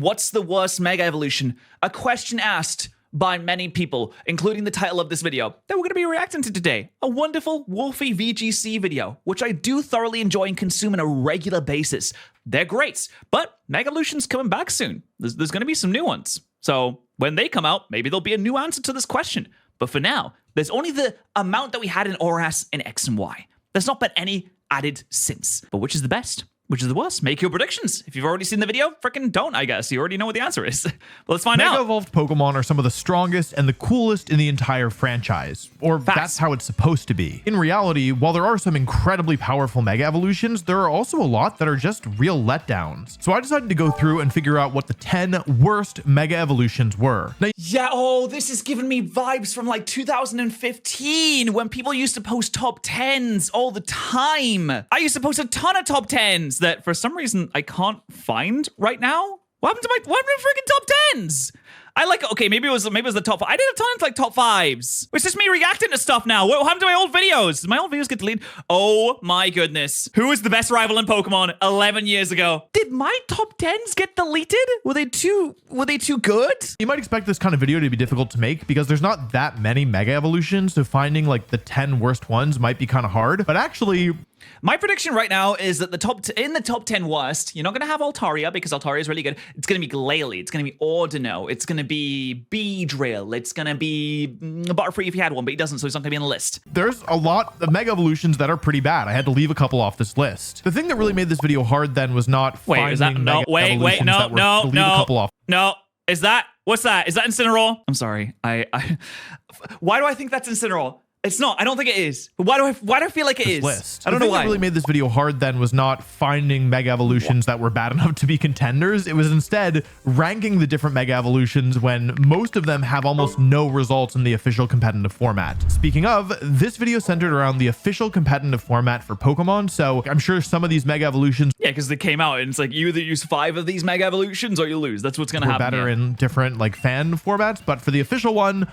What's the worst Mega Evolution? A question asked by many people, including the title of this video that we're going to be reacting to today. A wonderful Wolfie VGC video, which I do thoroughly enjoy and consume on a regular basis. They're great, but Mega Evolution's coming back soon. There's going to be some new ones. So when they come out, maybe there'll be a new answer to this question. But for now, there's only the amount that we had in ORAS in X and Y. There's not been any added since. But which is the best? Which is the worst? Make your predictions. If you've already seen the video, frickin' don't, I guess. You already know what the answer is. But let's find out. Mega evolved Pokemon are some of the strongest and the coolest in the entire franchise. Or that's how it's supposed to be. In reality, while there are some incredibly powerful Mega Evolutions, there are also a lot that are just real letdowns. So I decided to go through and figure out what the 10 worst Mega Evolutions were. Now, yeah, oh, this is giving me vibes from like 2015 when people used to post top 10s all the time. I used to post a ton of top 10s that for some reason I can't find right now. What happened to my freaking top 10s? I like, okay, maybe it was the top 5. I did a ton of like top 5s. It's just me reacting to stuff now. What happened to my old videos? Did my old videos get deleted? Oh my goodness. Who was the best rival in Pokemon 11 years ago? Did my top 10s get deleted? Were they too good? You might expect this kind of video to be difficult to make because there's not that many Mega Evolutions, so finding like the 10 worst ones might be kind of hard. But actually, my prediction right now is that in the top 10 worst, you're not going to have Altaria because Altaria is really good. It's going to be Glalie. It's going to be Ordino. It's going to be Beedrill. It's going to be Butterfree if he had one, but he doesn't, so he's not going to be on the list. There's a lot of Mega Evolutions that are pretty bad. I had to leave a couple off this list. The thing that really made this video hard then was not finding Mega Evolutions that were to leave a couple off. No, is that, what's that? Is that Incineroar? I'm sorry. Why do I think that's Incineroar? It's not. I don't think it is. But why do I feel like it is? List. I don't know why. The thing that really made this video hard then was not finding Mega Evolutions that were bad enough to be contenders. It was instead ranking the different Mega Evolutions when most of them have almost no results in the official competitive format. Speaking of, this video centered around the official competitive format for Pokemon, so I'm sure some of these Mega Evolutions, yeah, because they came out and it's like you either use 5 of these Mega Evolutions or you lose. That's what's going to happen. Better in different like fan formats, but for the official one,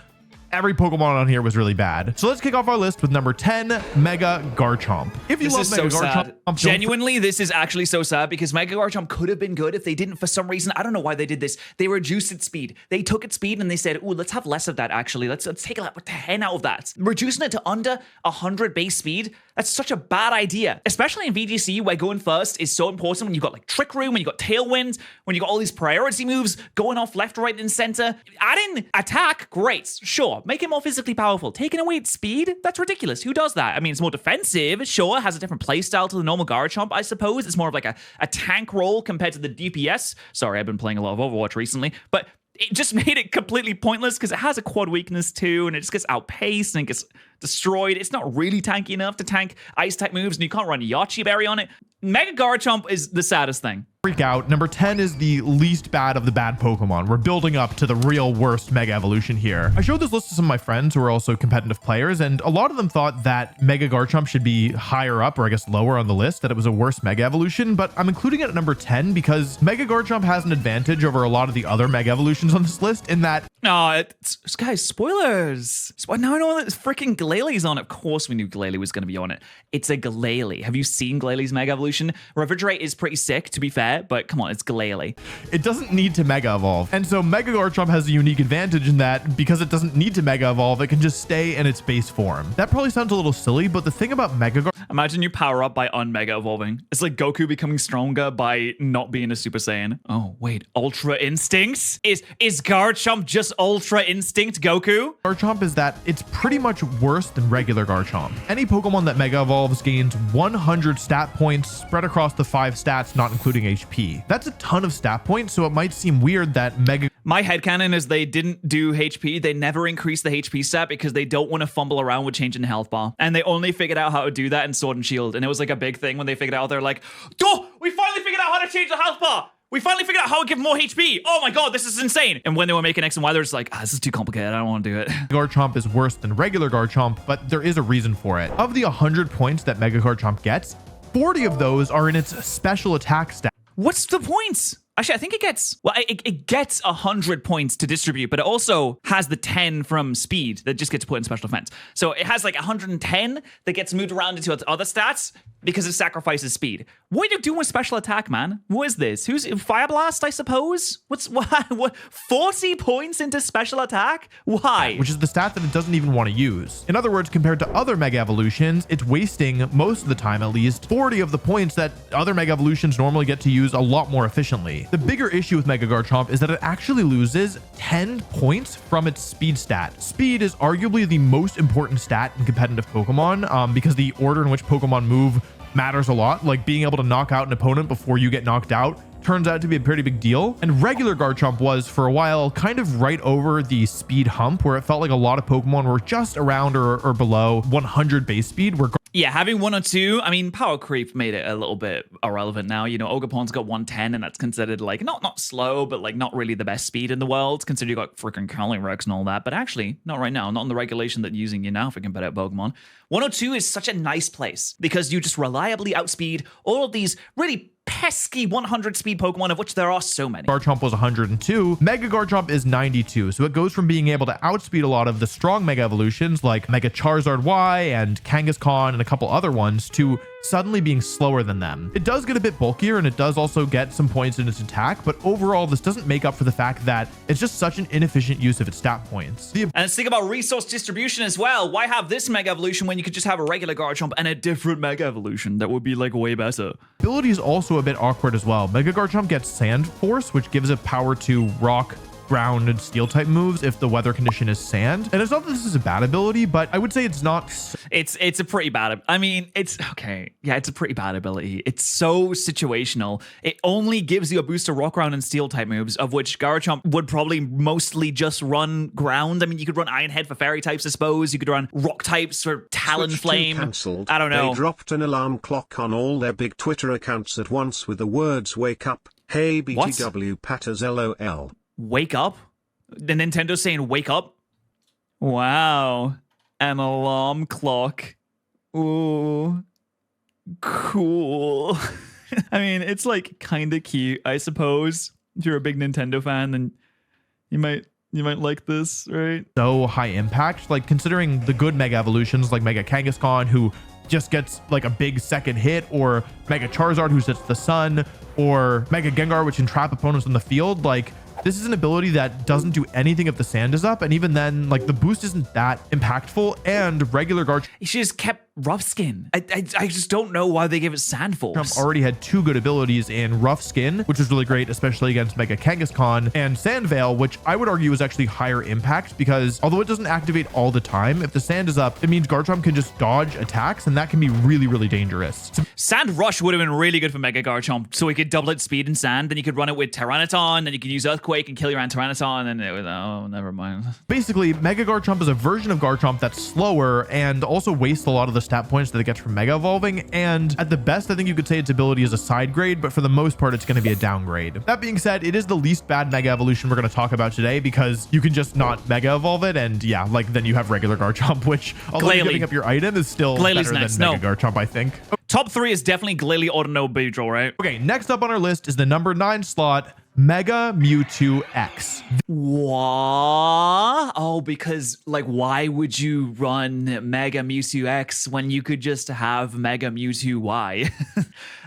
every Pokemon on here was really bad. So let's kick off our list with number 10, Mega Garchomp. If you love Mega Garchomp, genuinely, this is actually so sad because Mega Garchomp could have been good if they didn't, for some reason, I don't know why they did this. They reduced its speed. They took its speed and they said, ooh, let's have less of that actually. Let's take a 10 out of that. Reducing it to under 100 base speed, that's such a bad idea. Especially in VGC where going first is so important when you've got like Trick Room, when you've got Tailwind, when you've got all these priority moves going off left, right, and center. Adding attack, great, sure. Make it more physically powerful. Taking away its speed? That's ridiculous. Who does that? I mean, it's more defensive. Sure, it has a different playstyle to the normal Garchomp, I suppose. It's more of like a tank role compared to the DPS. Sorry, I've been playing a lot of Overwatch recently, but it just made it completely pointless because it has a quad weakness too, and it just gets outpaced and gets destroyed. It's not really tanky enough to tank ice type moves, and you can't run Yachi Berry on it. Mega Garchomp is the saddest thing. Freak out. Number 10 is the least bad of the bad Pokemon. We're building up to the real worst Mega Evolution here. I showed this list to some of my friends who are also competitive players, and a lot of them thought that Mega Garchomp should be higher up, or I guess lower on the list, that it was a worse Mega Evolution, but I'm including it at number 10 because Mega Garchomp has an advantage over a lot of the other Mega Evolutions on this list in that... No, guys, spoilers. Now I know that freaking Glalie on it. Of course we knew Glalie was going to be on it. It's a Glalie. Have you seen Glalie's Mega Evolution? Refrigerate is pretty sick, to be fair, but come on, it's Glalie. It doesn't need to Mega Evolve. And so Mega Garchomp has a unique advantage in that because it doesn't need to Mega Evolve, it can just stay in its base form. That probably sounds a little silly, but the thing about Mega Garchomp... Imagine you power up by un-Mega Evolving. It's like Goku becoming stronger by not being a Super Saiyan. Oh, wait, Ultra Instincts? Is Garchomp just Ultra Instinct Goku? Garchomp is that it's pretty much worse than regular Garchomp. Any Pokemon that Mega Evolves gains 100 stat points spread across the 5 stats, not including HP. That's a ton of stat points, so it might seem weird that Mega... My headcanon is they didn't do HP. They never increased the HP stat because they don't want to fumble around with changing the health bar. And they only figured out how to do that in Sword and Shield. And it was like a big thing when they figured out, they're like, oh, we finally figured out how to change the health bar. We finally figured out how to give more HP. Oh my god, this is insane. And when they were making X and Y, they're just like, this is too complicated. I don't want to do it. Garchomp is worse than regular Garchomp, but there is a reason for it. Of the 100 points that Mega Garchomp gets, 40 of those are in its special attack stat. What's the points? Actually, I think it gets, well, it gets 100 points to distribute, but it also has the 10 from speed that just gets put in special defense. So it has like 110 that gets moved around into its other stats because it sacrifices speed. What are you doing with special attack, man? What is this? Who's Fire Blast, I suppose? What 40 points into special attack? Why? Which is the stat that it doesn't even want to use. In other words, compared to other Mega Evolutions, it's wasting, most of the time at least, 40 of the points that other Mega Evolutions normally get to use a lot more efficiently. The bigger issue with Mega Garchomp is that it actually loses 10 points from its speed stat. Speed is arguably the most important stat in competitive Pokemon because the order in which Pokemon move matters a lot. Like being able to knock out an opponent before you get knocked out turns out to be a pretty big deal. And regular Garchomp was, for a while, kind of right over the speed hump, where it felt like a lot of Pokemon were just around or below 100 base speed, where yeah, having 102, I mean, power creep made it a little bit irrelevant now. You know, Ogerpon's got 110, and that's considered like not slow, but like not really the best speed in the world, considering you got freaking Calyrex and all that. But actually, not right now, not in the regulation that using you now for competitive Pokemon. 102 is such a nice place because you just reliably outspeed all of these really pesky 100 speed Pokemon, of which there are so many. Garchomp was 102. Mega Garchomp is 92. So it goes from being able to outspeed a lot of the strong Mega Evolutions like Mega Charizard Y and Kangaskhan and a couple other ones to suddenly being slower than them. It does get a bit bulkier and it does also get some points in its attack, but overall this doesn't make up for the fact that it's just such an inefficient use of its stat points. And let's think about resource distribution as well. Why have this Mega Evolution when you could just have a regular Garchomp and a different Mega Evolution that would be like way better? Ability is also a bit awkward as well. Mega Garchomp gets Sand Force, which gives it power to rock, ground, and steel type moves if the weather condition is sand. And it's not that this is a bad ability, but I would say it's not. It's a pretty bad, I mean, it's okay. Yeah, it's a pretty bad ability. It's so situational. It only gives you a boost to rock, ground, and steel type moves, of which Garchomp would probably mostly just run ground. I mean, you could run Iron Head for fairy types, I suppose. You could run rock types for Talonflame. Cancelled. I don't know. They dropped an alarm clock on all their big Twitter accounts at once with the words "Wake up, hey BTW Patterrz LOL." Wake up? The Nintendo's saying wake up? Wow. An alarm clock. Ooh. Cool. I mean, it's like kind of cute, I suppose. If you're a big Nintendo fan, then you might like this, right? So high impact, like considering the good Mega Evolutions like Mega Kangaskhan, who just gets like a big second hit, or Mega Charizard who sits the sun, or Mega Gengar which can trap opponents on the field. Like, this is an ability that doesn't do anything if the sand is up, and even then, like, the boost isn't that impactful. And regular Garchomp, She just kept Rough Skin. I just don't know why they gave it Sand Force. already had two good abilities in Rough Skin, which was really great, especially against Mega Kangaskhan, and Sand Veil, which I would argue is actually higher impact because although it doesn't activate all the time, if the sand is up, it means Garchomp can just dodge attacks, and that can be really, really dangerous. Sand Rush would have been really good for Mega Garchomp, so he could double its speed in sand, then you could run it with Tyranitar, then you could use Earthquake and kill your Tyranitar, and then it was, oh, never mind. Basically, Mega Garchomp is a version of Garchomp that's slower and also wastes a lot of the stat points that it gets from Mega Evolving, and at the best, I think you could say its ability is a side grade, but for the most part, it's going to be a downgrade. That being said, it is the least bad Mega Evolution we're going to talk about today because you can just not Mega Evolve it, and yeah, like then you have regular Garchomp, which, although you're giving up your item, is still better than Mega Garchomp, I think. Top 3 is definitely Glalie, Audino, Beedrill, right? Okay, next up on our list is the number 9 slot, Mega Mewtwo X. What? Oh, because like, why would you run Mega Mewtwo X when you could just have Mega Mewtwo Y?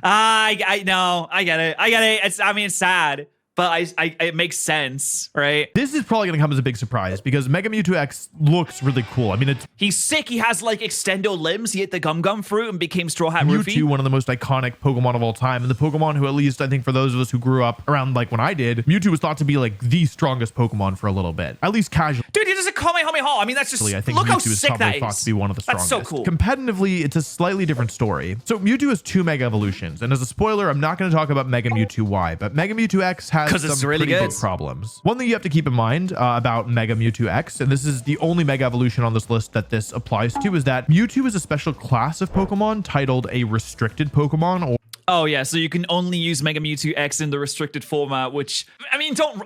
I know, I get it. I mean, it's sad, but it makes sense, right? This is probably going to come as a big surprise because Mega Mewtwo X looks really cool. I mean, he's sick. He has like extendo limbs. He ate the Gum Gum fruit and became Straw Hat Mewtwo, Rufy. one of the most iconic Pokemon of all time, and the Pokemon who, at least I think for those of us who grew up around like when I did, Mewtwo was thought to be like the strongest Pokemon for a little bit, at least casually. Dude, he does a Kamehameha. I mean, that's just, I think look Mewtwo how is sick probably that thought is. to be one of the strongest. That's so cool. Competitively, it's a slightly different story. So Mewtwo has 2 Mega Evolutions, and as a spoiler, I'm not going to talk about Mega Mewtwo Y, but Mega Mewtwo X has some really pretty good big problems. One thing you have to keep in mind about Mega Mewtwo X, and this is the only Mega Evolution on this list that this applies to, is that Mewtwo is a special class of Pokemon titled a restricted Pokemon, or oh yeah, so you can only use Mega Mewtwo X in the restricted format, which, I mean, don't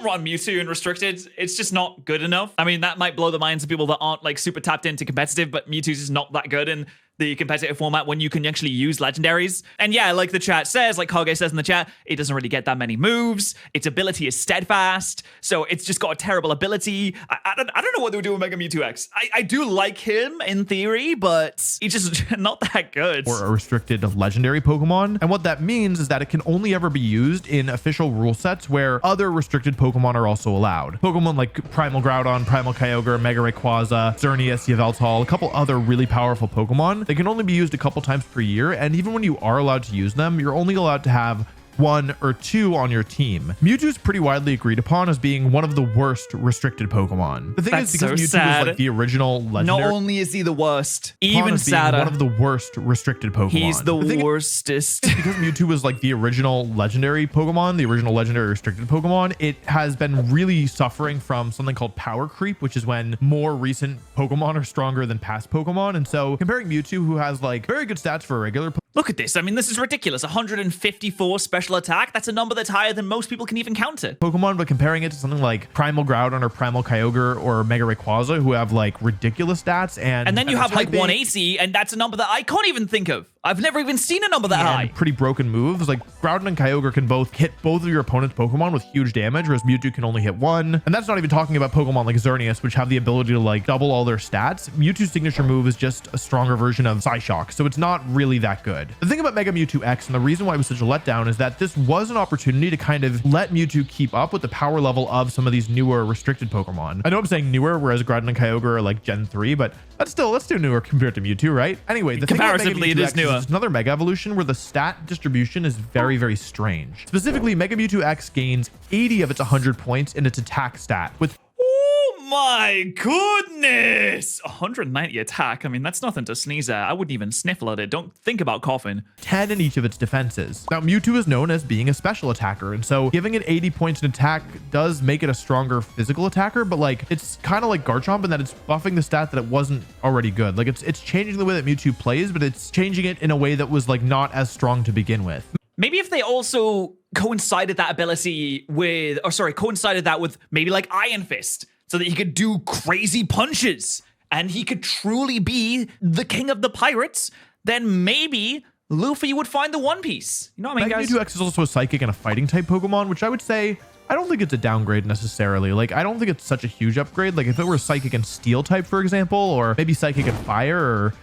run Mewtwo in restricted. It's just not good enough. I mean, that might blow the minds of people that aren't like super tapped into competitive, but Mewtwo's just not that good, and the competitive format when you can actually use legendaries. And yeah, like the chat says, like Kage says in the chat, it doesn't really get that many moves. Its ability is steadfast, so it's just got a terrible ability. I don't know what they were doing with Mega Mewtwo X. I do like him in theory, but he's just not that good. Or a restricted legendary Pokemon. And what that means is that it can only ever be used in official rule sets where other restricted Pokemon are also allowed. Pokemon like Primal Groudon, Primal Kyogre, Mega Rayquaza, Xerneas, Yveltal, a couple other really powerful Pokemon. They can only be used a couple times per year, and even when you are allowed to use them, you're only allowed to have 1 or 2 on your team. Mewtwo is pretty widely agreed upon as being one of the worst restricted Pokemon. The thing is, because Mewtwo is like the original legendary. Not only is he the worst, even sadder. One of the worst restricted Pokemon. He's the worstest. Because Mewtwo was like the original legendary Pokemon, the original legendary restricted Pokemon, it has been really suffering from something called power creep, which is when more recent Pokemon are stronger than past Pokemon. And so comparing Mewtwo, who has like very good stats for a regular Pokemon. Look at this. I mean, this is ridiculous. 154 special attack. That's a number that's higher than most people can even counter. Pokemon, but comparing it to something like Primal Groudon or Primal Kyogre or Mega Rayquaza, who have like ridiculous stats. And then you have like 180, and that's a number that I can't even think of. I've never even seen a number that high. Pretty broken moves. Like Groudon and Kyogre can both hit both of your opponent's Pokemon with huge damage, whereas Mewtwo can only hit 1. And that's not even talking about Pokemon like Xerneas, which have the ability to like double all their stats. Mewtwo's signature move is just a stronger version of Psyshock, so it's not really that good. The thing about Mega Mewtwo X, and the reason why it was such a letdown, is that this was an opportunity to kind of let Mewtwo keep up with the power level of some of these newer restricted Pokemon. I know I'm saying newer, whereas Groudon and Kyogre are like Gen 3, but that's still newer compared to Mewtwo, right? Anyway, the comparatively, it is newer. It's another Mega Evolution where the stat distribution is very, very strange. Specifically, Mega Mewtwo X gains 80 of its 100 points in its attack stat, with my goodness! 190 attack. I mean, that's nothing to sneeze at. I wouldn't even sniffle at it. Don't think about coughing. 10 in each of its defenses. Now, Mewtwo is known as being a special attacker, and so giving it 80 points in attack does make it a stronger physical attacker, but like it's kind of like Garchomp in that it's buffing the stat that it wasn't already good. Like it's changing the way that Mewtwo plays, but it's changing it in a way that was like not as strong to begin with. Maybe if they also coincided that with maybe like Iron Fist, so that he could do crazy punches and he could truly be the king of the pirates, then maybe Luffy would find the One Piece. You know what I mean, guys? Mewtwo X is also a psychic and a fighting type Pokemon, which I would say, I don't think it's a downgrade necessarily. Like, I don't think it's such a huge upgrade. Like, if it were psychic and steel type, for example, or maybe psychic and fire, or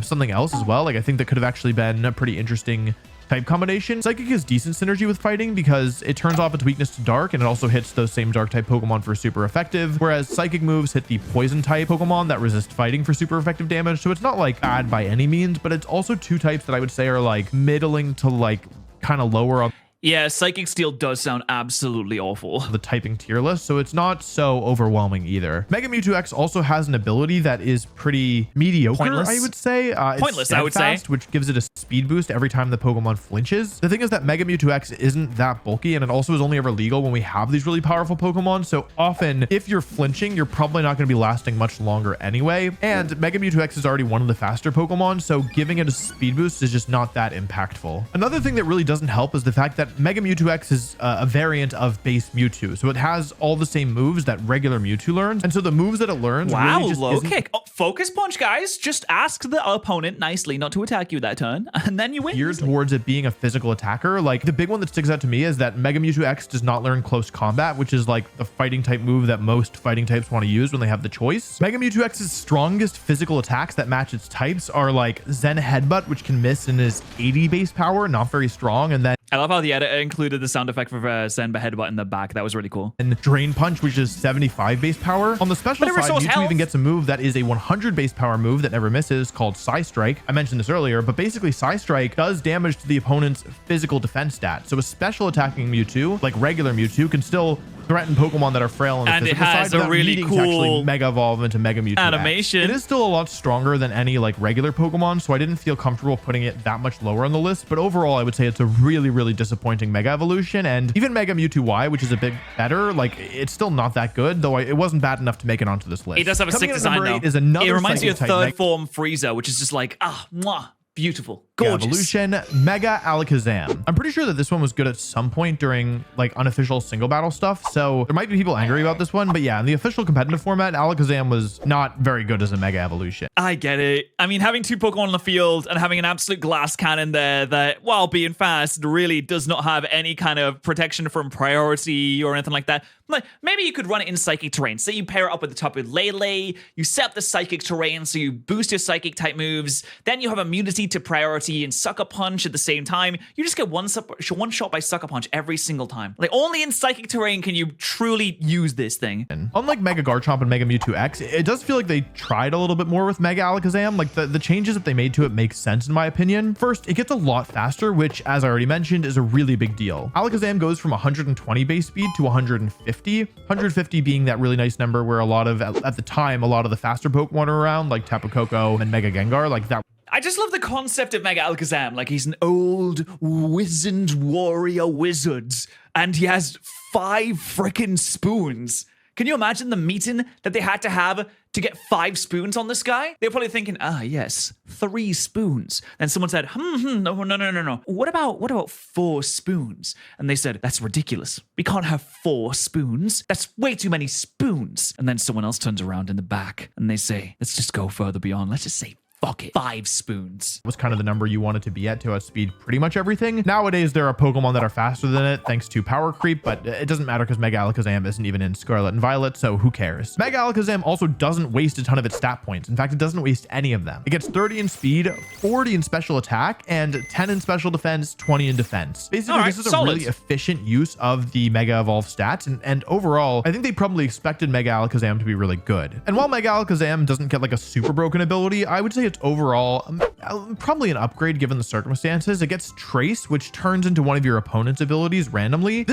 something else as well, like, I think that could have actually been a pretty interesting type combination. Psychic has decent synergy with fighting because it turns off its weakness to dark, and it also hits those same dark type Pokemon for super effective, whereas psychic moves hit the poison type Pokemon that resist fighting for super effective damage. So it's not like bad by any means, but it's also two types that I would say are like middling to like kind of lower on. Yeah, Psychic Steel does sound absolutely awful. The typing tier list, so it's not so overwhelming either. Mega Mewtwo X also has an ability that is pretty mediocre, Pointless. I would say. Pointless, I would say. Which gives it a speed boost every time the Pokemon flinches. The thing is that Mega Mewtwo X isn't that bulky, and it also is only ever legal when we have these really powerful Pokemon, so often, if you're flinching, you're probably not going to be lasting much longer anyway. And Mega Mewtwo X is already one of the faster Pokemon, so giving it a speed boost is just not that impactful. Another thing that really doesn't help is the fact that Mega Mewtwo X is a variant of base Mewtwo, so it has all the same moves that regular Mewtwo learns, and so the moves that it learns really just low kick. Oh, focus punch, guys. Just ask the opponent nicely not to attack you that turn, and then you win. Geared towards it being a physical attacker. Like the big one that sticks out to me is that Mega Mewtwo X does not learn close combat, which is like the fighting type move that most fighting types want to use when they have the choice. Mega Mewtwo X's strongest physical attacks that match its types are like Zen Headbutt, which can miss and is 80 base power, not very strong, and then I love how the editor included the sound effect for Zen Headbutt in the back. That was really cool. And Drain Punch, which is 75 base power. On the special side, Mewtwo even gets a move that is a 100 base power move that never misses called Psy Strike. I mentioned this earlier, but basically Psy Strike does damage to the opponent's physical defense stat. So a special attacking Mewtwo, like regular Mewtwo, can still threaten Pokemon that are frail on the physical side without needing to actually Mega Evolve into Mega Mewtwo animation. X. It is still a lot stronger than any like regular Pokemon, so I didn't feel comfortable putting it that much lower on the list. But overall, I would say it's a really, really disappointing Mega Evolution, and even Mega Mewtwo Y, which is a bit better, like it's still not that good, though it wasn't bad enough to make it onto this list. It does have a sick design though. Is another it reminds me of type third form Frieza, which is just like, mwah, beautiful. Gorgeous. Evolution, Mega Alakazam. I'm pretty sure that this one was good at some point during like unofficial single battle stuff, so there might be people angry about this one, but yeah, in the official competitive format, Alakazam was not very good as a Mega Evolution. I get it. I mean, having 2 Pokemon on the field and having an absolute glass cannon there that, while being fast, really does not have any kind of protection from priority or anything like that. Like, maybe you could run it in Psychic terrain. Say you pair it up with the top with Lele, you set up the Psychic terrain, so you boost your Psychic type moves, then you have immunity to priority and Sucker Punch at the same time. You just get one shot by Sucker Punch every single time. Like, only in Psychic terrain can you truly use this thing. And unlike Mega Garchomp and Mega Mewtwo X, it does feel like they tried a little bit more with Mega Alakazam. Like the changes that they made to it make sense in my opinion. First, it gets a lot faster, which as I already mentioned is a really big deal. Alakazam goes from 120 base speed to 150, 150 being that really nice number where at the time, a lot of the faster Pokemon are around, like Tapu Koko and Mega Gengar, like that. I just love the concept of Mega Alakazam. Like, he's an old wizened warrior wizard, and he has 5 freaking spoons. Can you imagine the meeting that they had to have to get 5 spoons on this guy? They're probably thinking, yes, 3 spoons. And someone said, no. What about 4 spoons? And they said, that's ridiculous. We can't have 4 spoons. That's way too many spoons. And then someone else turns around in the back and they say, let's just go further beyond. Let's just say, fuck it, 5 spoons. Was kind of the number you wanted to be at to outspeed pretty much everything. Nowadays, there are Pokemon that are faster than it thanks to power creep, but it doesn't matter because Mega Alakazam isn't even in Scarlet and Violet, so who cares? Mega Alakazam also doesn't waste a ton of its stat points. In fact, it doesn't waste any of them. It gets 30 in speed, 40 in special attack, and 10 in special defense, 20 in defense. Basically, this is a really efficient use of the Mega Evolve stats, and overall, I think they probably expected Mega Alakazam to be really good. And while Mega Alakazam doesn't get like a super broken ability, I would say it's overall probably an upgrade given the circumstances. It gets Trace, which turns into one of your opponent's abilities randomly.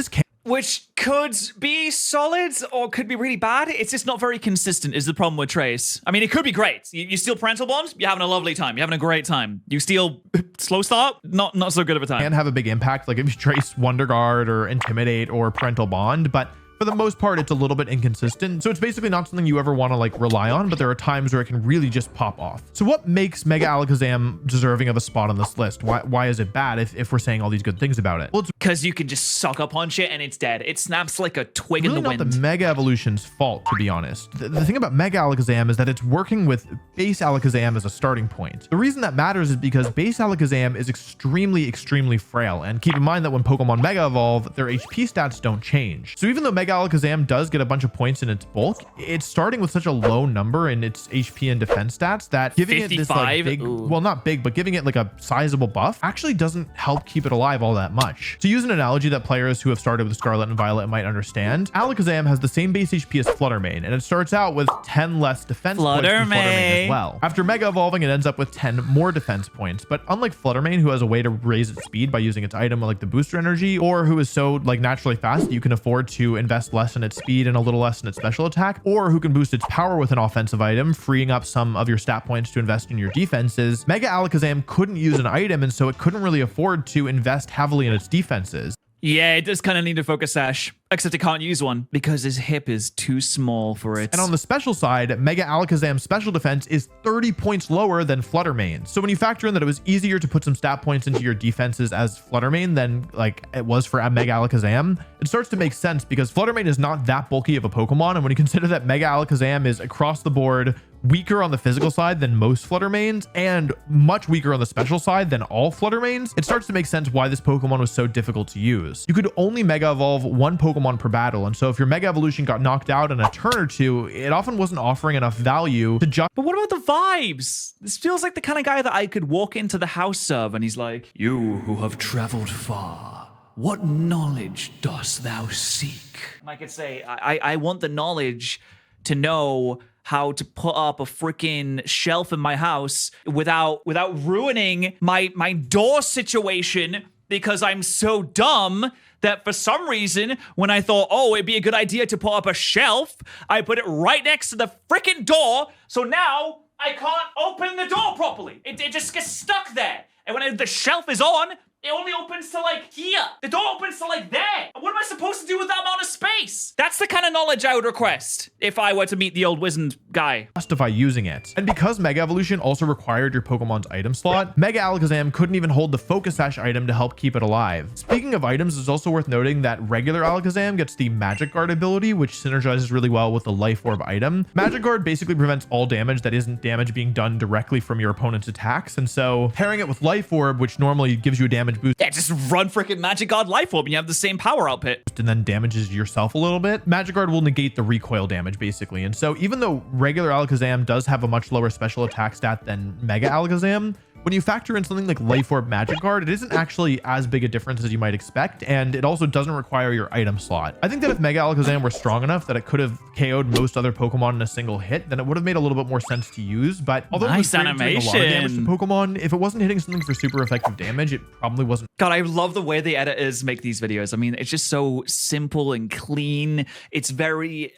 Which could be solid or could be really bad. It's just not very consistent is the problem with Trace. I mean, it could be great. You steal Parental Bond, you're having a lovely time. You're having a great time. You steal Slow Start, not so good of a time. Can have a big impact, like if you trace Wonder Guard or Intimidate or Parental Bond, but for the most part, it's a little bit inconsistent. So it's basically not something you ever want to like rely on, but there are times where it can really just pop off. So what makes Mega Alakazam deserving of a spot on this list? Why is it bad if we're saying all these good things about it? Well, it's because you can just sucker punch it and it's dead. It snaps like a twig really in the not wind. The Mega Evolution's fault, to be honest. The thing about Mega Alakazam is that it's working with base Alakazam as a starting point. The reason that matters is because base Alakazam is extremely frail. And keep in mind that when Pokemon Mega Evolve, their HP stats don't change. So even though Mega Alakazam does get a bunch of points in its bulk, it's starting with such a low number in its HP and defense stats that giving 55? It this like big, well, not big, but giving it like a sizable buff actually doesn't help keep it alive all that much. To use an analogy that players who have started with Scarlet and Violet might understand, Alakazam has the same base HP as Fluttermane, and it starts out with 10 less defense points than Fluttermane as well. After Mega Evolving, it ends up with 10 more defense points, but unlike Fluttermane, who has a way to raise its speed by using its item like the booster energy, or who is so like naturally fast that you can afford to invest less in its speed and a little less in its special attack, or who can boost its power with an offensive item, freeing up some of your stat points to invest in your defenses, Mega Alakazam couldn't use an item, and so it couldn't really afford to invest heavily in its defenses. Yeah, it does kind of need a focus sash, except it can't use one because his hip is too small for it. And on the special side, Mega Alakazam's special defense is 30 points lower than Fluttermane. So when you factor in that it was easier to put some stat points into your defenses as Fluttermane than like it was for Mega Alakazam, it starts to make sense because Fluttermane is not that bulky of a Pokemon. And when you consider that Mega Alakazam is across the board weaker on the physical side than most Fluttermanes and much weaker on the special side than all Fluttermanes, it starts to make sense why this Pokemon was so difficult to use. You could only Mega Evolve one Pokemon per battle, and so if your Mega Evolution got knocked out in a turn or two, it often wasn't offering enough value to just. But what about the vibes? This feels like the kind of guy that I could walk into the house of and he's like, "You who have traveled far, what knowledge dost thou seek?" And I could say, I want the knowledge to know how to put up a freaking shelf in my house without ruining my door situation because I'm so dumb that for some reason, when I thought, oh, it'd be a good idea to put up a shelf, I put it right next to the freaking door, so now I can't open the door properly. It just gets stuck there. And when the shelf is on, it only opens to like here. The door opens to like there. What am I supposed to do with that amount of space? face. That's the kind of knowledge I would request if I were to meet the old wizened guy. Justify using it. And because Mega Evolution also required your Pokemon's item slot, Mega Alakazam couldn't even hold the Focus Sash item to help keep it alive. Speaking of items, it's also worth noting that regular Alakazam gets the Magic Guard ability, which synergizes really well with the Life Orb item. Magic Guard basically prevents all damage that isn't damage being done directly from your opponent's attacks, and so pairing it with Life Orb, which normally gives you a damage boost, Yeah, just run freaking Magic Guard Life Orb and you have the same power output. and then damages yourself a little bit, Magic Guard will negate the recoil damage basically. And so even though regular Alakazam does have a much lower special attack stat than Mega Alakazam, when you factor in something like Life Orb Magic Guard, it isn't actually as big a difference as you might expect, and it also doesn't require your item slot. I think that if Mega Alakazam were strong enough that it could have KO'd most other Pokemon in a single hit, then it would have made a little bit more sense to use. But although Nice it was great at doing a lot of damage to animation. Pokemon, if it wasn't hitting something for super effective damage, it probably wasn't. God, I love the way the editors make these videos. I mean, it's just so simple and clean. It's very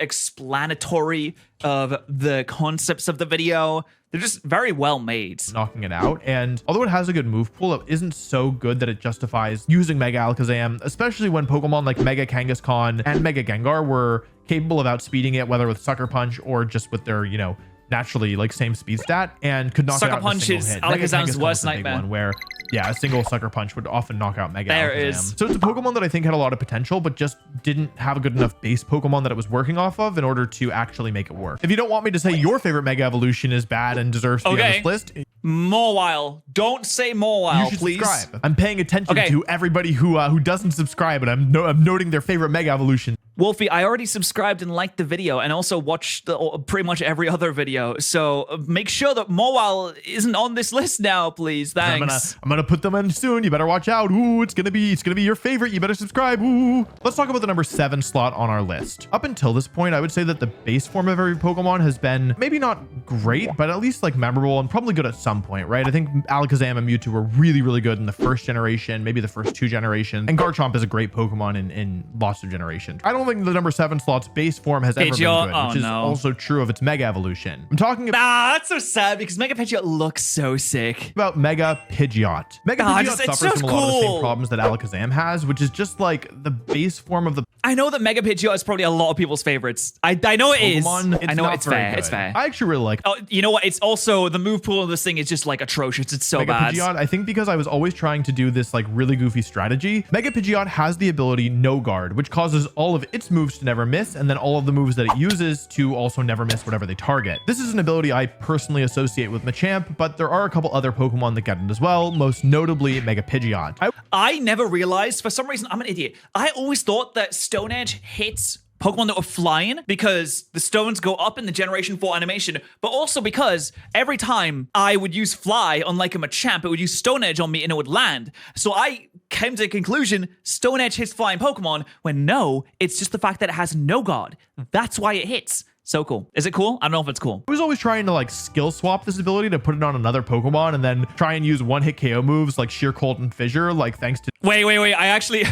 explanatory of the concepts of the video. They're just very well made. Knocking it out. And although it has a good move pool, it isn't so good that it justifies using Mega Alakazam, especially when Pokemon like Mega Kangaskhan and Mega Gengar were capable of outspeeding it, whether with Sucker Punch or just with their, naturally like same speed stat, and could knock Sucker it out Punch in a is single hit. Alakazam's Mega Kangaskhan worst was the big nightmare. one where, yeah, a single Sucker Punch would often knock out Mega There it Alakazam. is. So it's a Pokemon that I think had a lot of potential, but just didn't have a good enough base Pokemon that it was working off of in order to actually make it work. If you don't want me to say your favorite Mega Evolution is bad and deserves to be on Okay. this list, Mawile. Don't say you Mawile, should please. subscribe. I'm paying attention Okay. to everybody who doesn't subscribe, and I'm noting their favorite Mega Evolution. Wolfie, I already subscribed and liked the video and also watched pretty much every other video. So make sure that Mawile isn't on this list now, please. Thanks. I'm gonna put them in soon. You better watch out. Ooh, it's gonna be your favorite. You better subscribe. Ooh. Let's talk about the number 7 slot on our list. Up until this point, I would say that the base form of every Pokemon has been maybe not great, but at least like memorable and probably good at some point, right? I think Alakazam and Mewtwo were really, really good in the first generation, maybe the first 2 generations, and Garchomp is a great Pokemon in lots of generations. I don't think the number 7 slot's base form has ever been Pidgeot? good, Oh, which is no. also true of its Mega Evolution. I'm talking about Ah, that's so sad because Mega Pidgeot looks so sick. Mega Pidgeot. Mega Ah, Pidgeot it's suffers just from a lot of the same cool. problems that Alakazam has, which is just like the base form of the I know that Mega Pidgeot is probably a lot of people's favorites. I know it is. Pokemon. I know not it's very fair. good. It's fair. I actually really like Oh, you know what? It's also the move pool of this thing is just like atrocious. It's so Mega bad. Pidgeot. I think because I was always trying to do this like really goofy strategy, Mega Pidgeot has the ability No Guard, which causes all of its moves to never miss, and then all of the moves that it uses to also never miss whatever they target. This is an ability I personally associate with Machamp, but there are a couple other Pokemon that get it as well, most notably Mega Pidgeot. I never realized, for some reason, I'm an idiot. I always thought that Stone Edge hits Pokemon that were flying because the stones go up in the Generation 4 animation, but also because every time I would use Fly on like a Machamp, it would use Stone Edge on me and it would land. So I came to the conclusion Stone Edge hits flying Pokemon when no, it's just the fact that it has no guard. That's why it hits. So cool. Is it cool? I don't know if it's cool. I was always trying to like skill swap this ability to put it on another Pokemon and then try and use one-hit KO moves like Sheer Cold and Fissure, like thanks to Wait. I actually,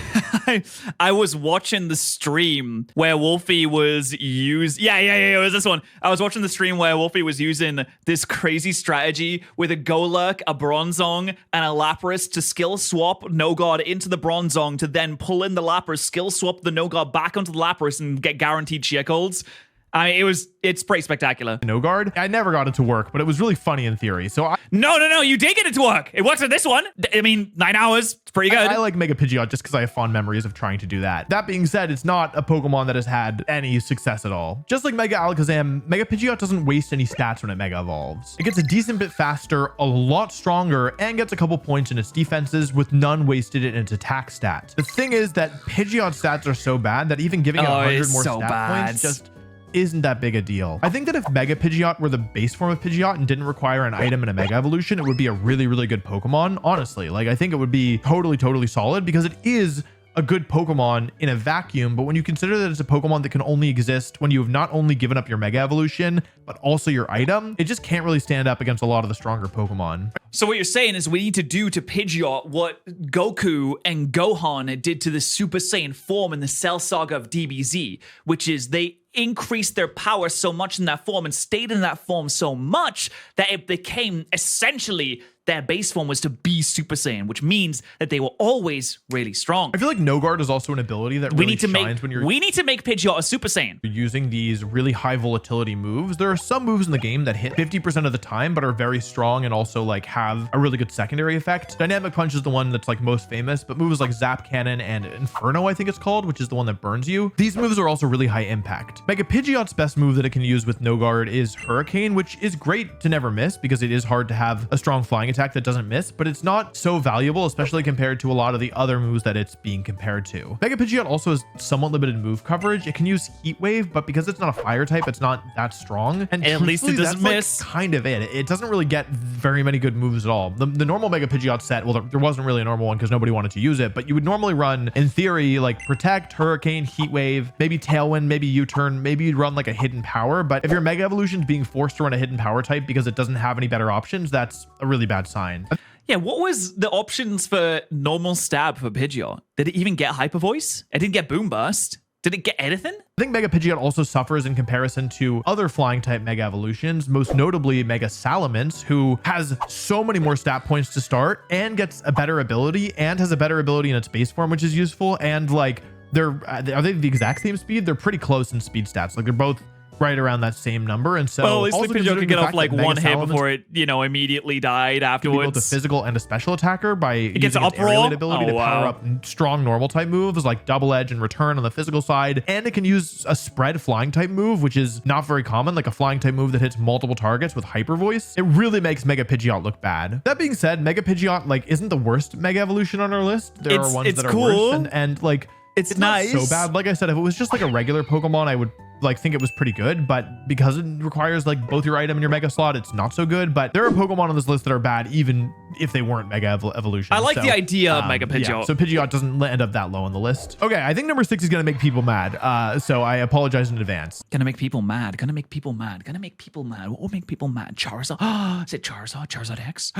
I was watching the stream where Wolfie was Yeah, it was this one. I was watching the stream where Wolfie was using this crazy strategy with a Golurk, a Bronzong, and a Lapras to skill swap No Guard into the Bronzong to then pull in the Lapras, skill swap the No Guard back onto the Lapras and get guaranteed Sheer Colds. It's pretty spectacular. No Guard. I never got it to work, but it was really funny in theory. So No, you did get it to work. It works with this one. I mean, 9 hours. It's pretty good. I like Mega Pidgeot just because I have fond memories of trying to do that. That being said, it's not a Pokemon that has had any success at all. Just like Mega Alakazam, Mega Pidgeot doesn't waste any stats when it Mega Evolves. It gets a decent bit faster, a lot stronger, and gets a couple points in its defenses with none wasted in its attack stat. The thing is that Pidgeot's stats are so bad that even giving it 100 it's more so stat bad. points just isn't that big a deal. I think that if Mega Pidgeot were the base form of Pidgeot and didn't require an item in a Mega Evolution, it would be a really, really good Pokemon. Honestly, like I think it would be totally solid because it is a good Pokemon in a vacuum, but when you consider that it's a Pokemon that can only exist when you have not only given up your Mega Evolution, but also your item, it just can't really stand up against a lot of the stronger Pokemon. So what you're saying is we need to do to Pidgeot what Goku and Gohan did to the Super Saiyan form in the Cell Saga of DBZ, which is they increased their power so much in that form and stayed in that form so much that it became essentially their base form was to be Super Saiyan, which means that they were always really strong. I feel like No Guard is also an ability that really shines when you're Pidgeot a Super Saiyan. Using these really high volatility moves. There are some moves in the game that hit 50% of the time, but are very strong and also like have a really good secondary effect. Dynamic Punch is the one that's like most famous, but moves like Zap Cannon and Inferno, I think it's called, which is the one that burns you. These moves are also really high impact. Mega Pidgeot's best move that it can use with No Guard is Hurricane, which is great to never miss because it is hard to have a strong flying attack that doesn't miss, but it's not so valuable, especially compared to a lot of the other moves that it's being compared to. Mega Pidgeot also has somewhat limited move coverage. It can use Heat Wave, but because it's not a fire type, it's not that strong. And at least it doesn't miss. Like kind of it. It doesn't really get very many good moves at all. The normal Mega Pidgeot set, well, there wasn't really a normal one because nobody wanted to use it, but you would normally run, in theory, like Protect, Hurricane, Heat Wave, maybe Tailwind, maybe U-Turn, maybe you'd run like a Hidden Power. But if your Mega Evolution's being forced to run a Hidden Power type because it doesn't have any better options, that's a really bad sign. Yeah, what was the options for normal stab for Pidgeot? Did it even get Hyper Voice? It didn't get Boom Burst. Did it get anything? I think Mega Pidgeot also suffers in comparison to other flying type Mega Evolutions, most notably Mega Salamence, who has so many more stat points to start and gets a better ability and has a better ability in its base form, which is useful. And like, are they the exact same speed? They're pretty close in speed stats. Like they're both right around that same number. And so, well, at least Pidgeot could get off like one hit Salamence before it, immediately died afterwards. Both a physical and a special attacker by it gets using its Uproar ability to power up strong normal type moves like Double Edge and Return on the physical side. And it can use a spread flying type move, which is not very common, like a flying type move that hits multiple targets with Hyper Voice. It really makes Mega Pidgeot look bad. That being said, Mega Pidgeot like isn't the worst Mega Evolution on our list. There are ones that are cool. worse, and like it's nice. Not so bad. Like I said, if it was just like a regular Pokemon, I would like think it was pretty good, but because it requires like both your item and your mega slot, it's not so good. But there are Pokemon on this list that are bad even if they weren't Mega Evolution. I like the idea of Mega Pidgeot. Yeah, so Pidgeot doesn't end up that low on the list. Okay, I think number 6 is gonna make people mad, so I apologize in advance. Gonna make people mad. Gonna make people mad. Gonna make people mad. What will make people mad? Charizard. Is it Charizard? Charizard X?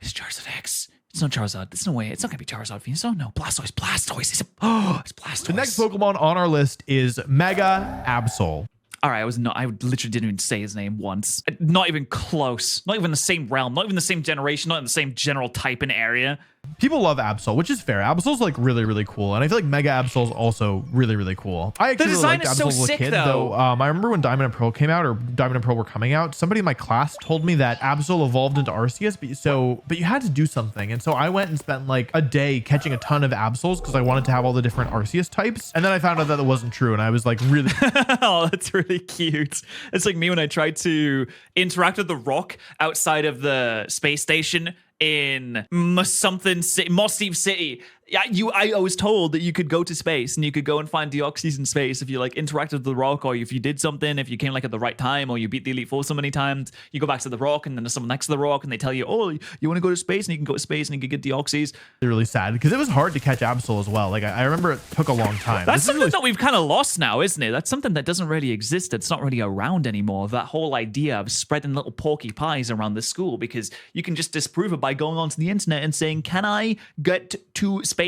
It's Charizard X. It's not Charizard. There's no way. It's not going to be Charizard Venusaur. No. Blastoise. Blastoise. It's Blastoise. The next Pokemon on our list is Mega Absol. All right, I literally didn't even say his name once. Not even close. Not even the same realm. Not even the same generation. Not in the same general type and area. People love Absol, which is fair. Absol's like really, really cool. And I feel like Mega Absol's also really, really cool. I actually really liked Absol as a kid, though. I remember when Diamond and Pearl came out, or Diamond and Pearl were coming out, somebody in my class told me that Absol evolved into Arceus, but you had to do something. And so I went and spent like a day catching a ton of Absols because I wanted to have all the different Arceus types. And then I found out that it wasn't true. And I was like, really? Oh, that's really cute. It's like me when I tried to interact with the rock outside of the space station in Mossif City. Yeah, I was told that you could go to space and you could go and find Deoxys in space if you like interacted with the rock, or if you did something, if you came like at the right time, or you beat the Elite Four so many times, you go back to the rock and then there's someone next to the rock and they tell you, oh, you want to go to space, and you can go to space and you can get Deoxys. Really sad because it was hard to catch Absol as well. Like I remember it took a long time. That's something that we've kind of lost now, isn't it? That's something that doesn't really exist. It's not really around anymore. That whole idea of spreading little porky pies around the school, because you can just disprove it by going onto the internet and saying, can I get to space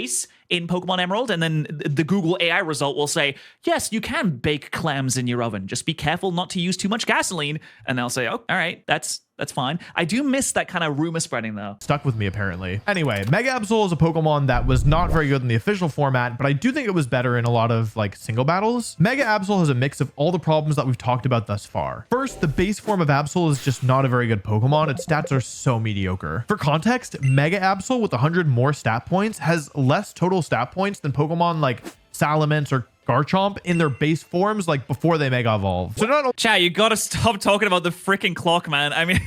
in Pokemon Emerald? And then the Google AI result will say, yes, you can bake clams in your oven. Just be careful not to use too much gasoline. And they'll say, oh, all right, that's fine. I do miss that kind of rumor spreading, though. Stuck with me, apparently. Anyway, Mega Absol is a Pokemon that was not very good in the official format, but I do think it was better in a lot of like single battles. Mega Absol has a mix of all the problems that we've talked about thus far. First, the base form of Absol is just not a very good Pokemon. Its stats are so mediocre. For context, Mega Absol with 100 more stat points has less total stat points than Pokemon like Salamence or Garchomp in their base forms, like before they Mega Evolve. So not Chad, you gotta stop talking about the freaking clock, man. I mean,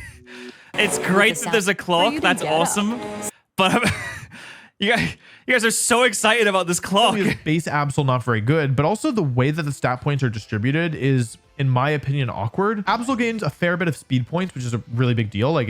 it's great that there's a clock. That's awesome. But you guys are so excited about this clock. Base Absol not very good, but also the way that the stat points are distributed is, in my opinion, awkward. Absol gains a fair bit of speed points, which is a really big deal. Like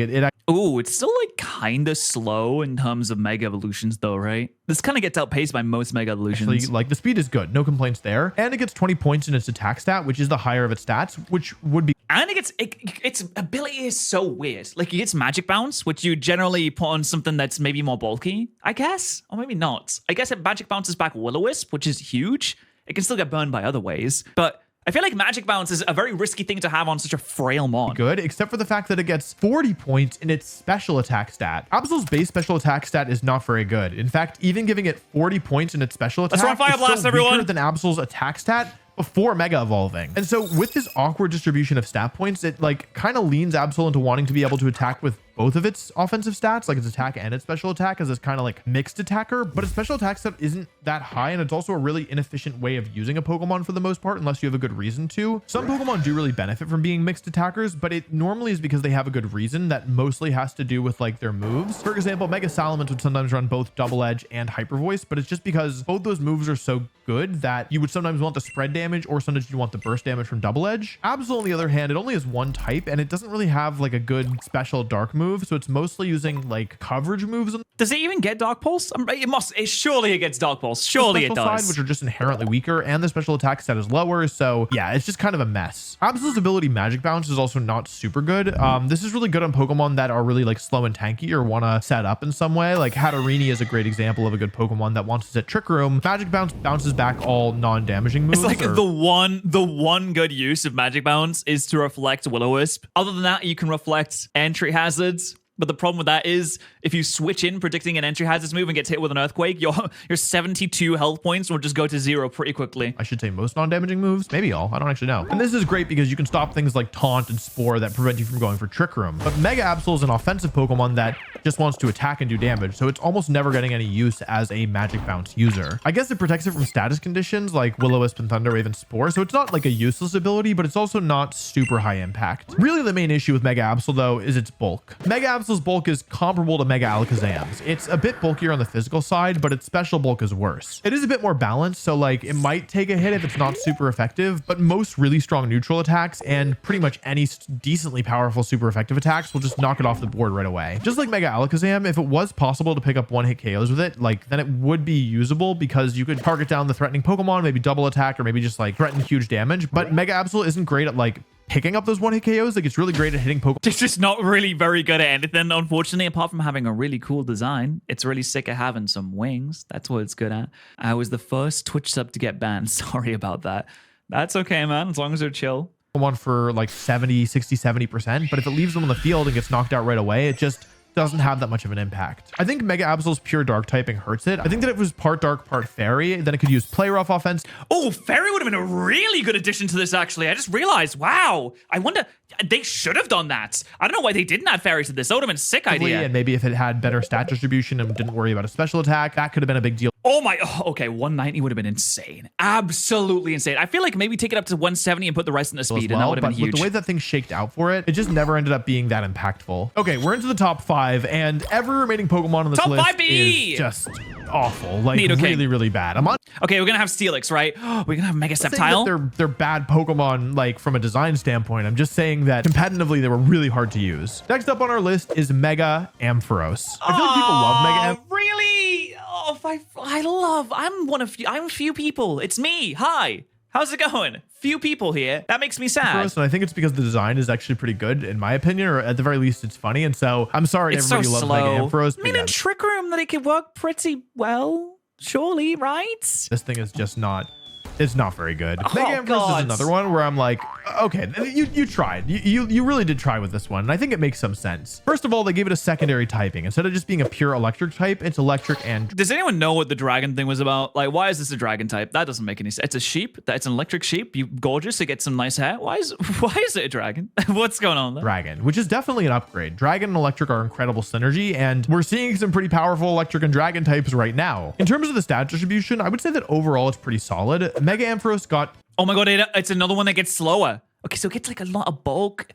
Ooh, it's still like kind of slow in terms of Mega Evolutions, though, right? This kind of gets outpaced by most Mega Evolutions. Actually, like the speed is good, no complaints there, and it gets 20 points in its attack stat, which is the higher of its stats, which would be. And its ability is so weird. Like, it gets Magic Bounce, which you generally put on something that's maybe more bulky, I guess, or maybe not. I guess it Magic bounces back Will-O-Wisp, which is huge. It can still get burned by other ways, but I feel like Magic Bounce is a very risky thing to have on such a frail mon. Good, except for the fact that it gets 40 points in its special attack stat. Absol's base special attack stat is not very good. In fact, even giving it 40 points in its special attack, let's run Fire Blast, everyone, weaker than Absol's attack stat before Mega Evolving. And so with this awkward distribution of stat points, it like kind of leans Absol into wanting to be able to attack with both of its offensive stats, like its attack and its special attack, as this kind of like mixed attacker, but its special attack stat isn't that high, and it's also a really inefficient way of using a Pokemon for the most part, unless you have a good reason to. Some Pokemon do really benefit from being mixed attackers, but it normally is because they have a good reason that mostly has to do with like their moves. For example, Mega Salamence would sometimes run both Double Edge and Hyper Voice, but it's just because both those moves are so good that you would sometimes want the spread damage or sometimes you want the burst damage from Double Edge. Absol, on the other hand, it only has one type and it doesn't really have like a good special dark move, so it's mostly using like coverage moves. Does it even get Dark Pulse? Surely it gets Dark Pulse. Surely it does. Side, which are just inherently weaker, and the special attack stat is lower, so yeah, it's just kind of a mess. Absol's ability Magic Bounce is also not super good. This is really good on Pokemon that are really like slow and tanky or want to set up in some way. Like Hatterene is a great example of a good Pokemon that wants to set Trick Room. Magic Bounce bounces back all non-damaging moves. It's like the one good use of Magic Bounce is to reflect Will-O-Wisp. Other than that, you can reflect Entry Hazards. But the problem with that is if you switch in predicting an Entry Hazards move and gets hit with an Earthquake, your 72 health points will just go to 0 pretty quickly. I should say most non-damaging moves, maybe all, I don't actually know. And this is great because you can stop things like Taunt and Spore that prevent you from going for Trick Room. But Mega Absol is an offensive Pokemon that just wants to attack and do damage, so it's almost never getting any use as a Magic Bounce user. I guess it protects it from status conditions like Will-O-Wisp and Thunder Wave and Spore, so it's not like a useless ability, but it's also not super high impact. Really, the main issue with Mega Absol though is its bulk. Mega Absol's bulk is comparable to Mega Alakazam's. It's a bit bulkier on the physical side, but its special bulk is worse. It is a bit more balanced, so like it might take a hit if it's not super effective, but most really strong neutral attacks and pretty much any decently powerful super effective attacks will just knock it off the board right away. Just like Mega Alakazam, if it was possible to pick up one-hit KOs with it, like then it would be usable because you could target down the threatening Pokemon, maybe double attack, or maybe just like threaten huge damage. But Mega Absol isn't great at like picking up those one-hit KOs. Like it's really great at hitting Pokemon. It's just not really very good at anything, unfortunately, apart from having a really cool design. It's really sick at having some wings. That's what it's good at. I was the first Twitch sub to get banned. Sorry about that. That's okay, man, as long as they're chill. One for like 70, 60, 70%, but if it leaves them on the field and gets knocked out right away, it just doesn't have that much of an impact. I think Mega Absol's pure dark typing hurts it. I think that if it was part dark, part fairy, then it could use play rough offense. Oh, fairy would have been a really good addition to this, actually. I just realized, wow. I wonder, they should have done that. I don't know why they didn't add fairy to this. That would have been a sick idea. And maybe if it had better stat distribution and didn't worry about a special attack, that could have been a big deal. Okay, 190 would have been insane. Absolutely insane. I feel like maybe take it up to 170 and put the rest in the speed, and that would have been huge. With the way that things shaked out for it, it just never ended up being that impactful. Okay, we're into the top 5, and every remaining Pokemon on this list is just awful. Like really, really bad. Okay, we're gonna have Steelix, right? We're gonna have Mega Sceptile. They're bad Pokemon, like from a design standpoint. I'm just saying that competitively they were really hard to use. Next up on our list is Mega Ampharos. I feel like people love Mega Ampharos. Really? I'm a few people. It's me. Hi. How's it going? Few people here. That makes me sad. And I think it's because the design is actually pretty good, in my opinion, or at the very least, it's funny. And so I'm sorry everybody loves Mega Ampharos. I mean, in Trick Room, that it could work pretty well, surely, right? This thing is just not. It's not very good. Oh, Mega Ampharos is another one where I'm like, okay, you tried. You really did try with this one. And I think it makes some sense. First of all, they gave it a secondary typing. Instead of just being a pure electric type, it's electric and... Does anyone know what the dragon thing was about? Like, why is this a dragon type? That doesn't make any sense. It's a sheep. It's an electric sheep. You gorgeous. It gets some nice hair. Why is it a dragon? What's going on there? Dragon, which is definitely an upgrade. Dragon and electric are incredible synergy, and we're seeing some pretty powerful electric and dragon types right now. In terms of the stat distribution, I would say that overall it's pretty solid. Mega Ampharos got... Oh my god, it's another one that gets slower. Okay, so it gets like a lot of bulk.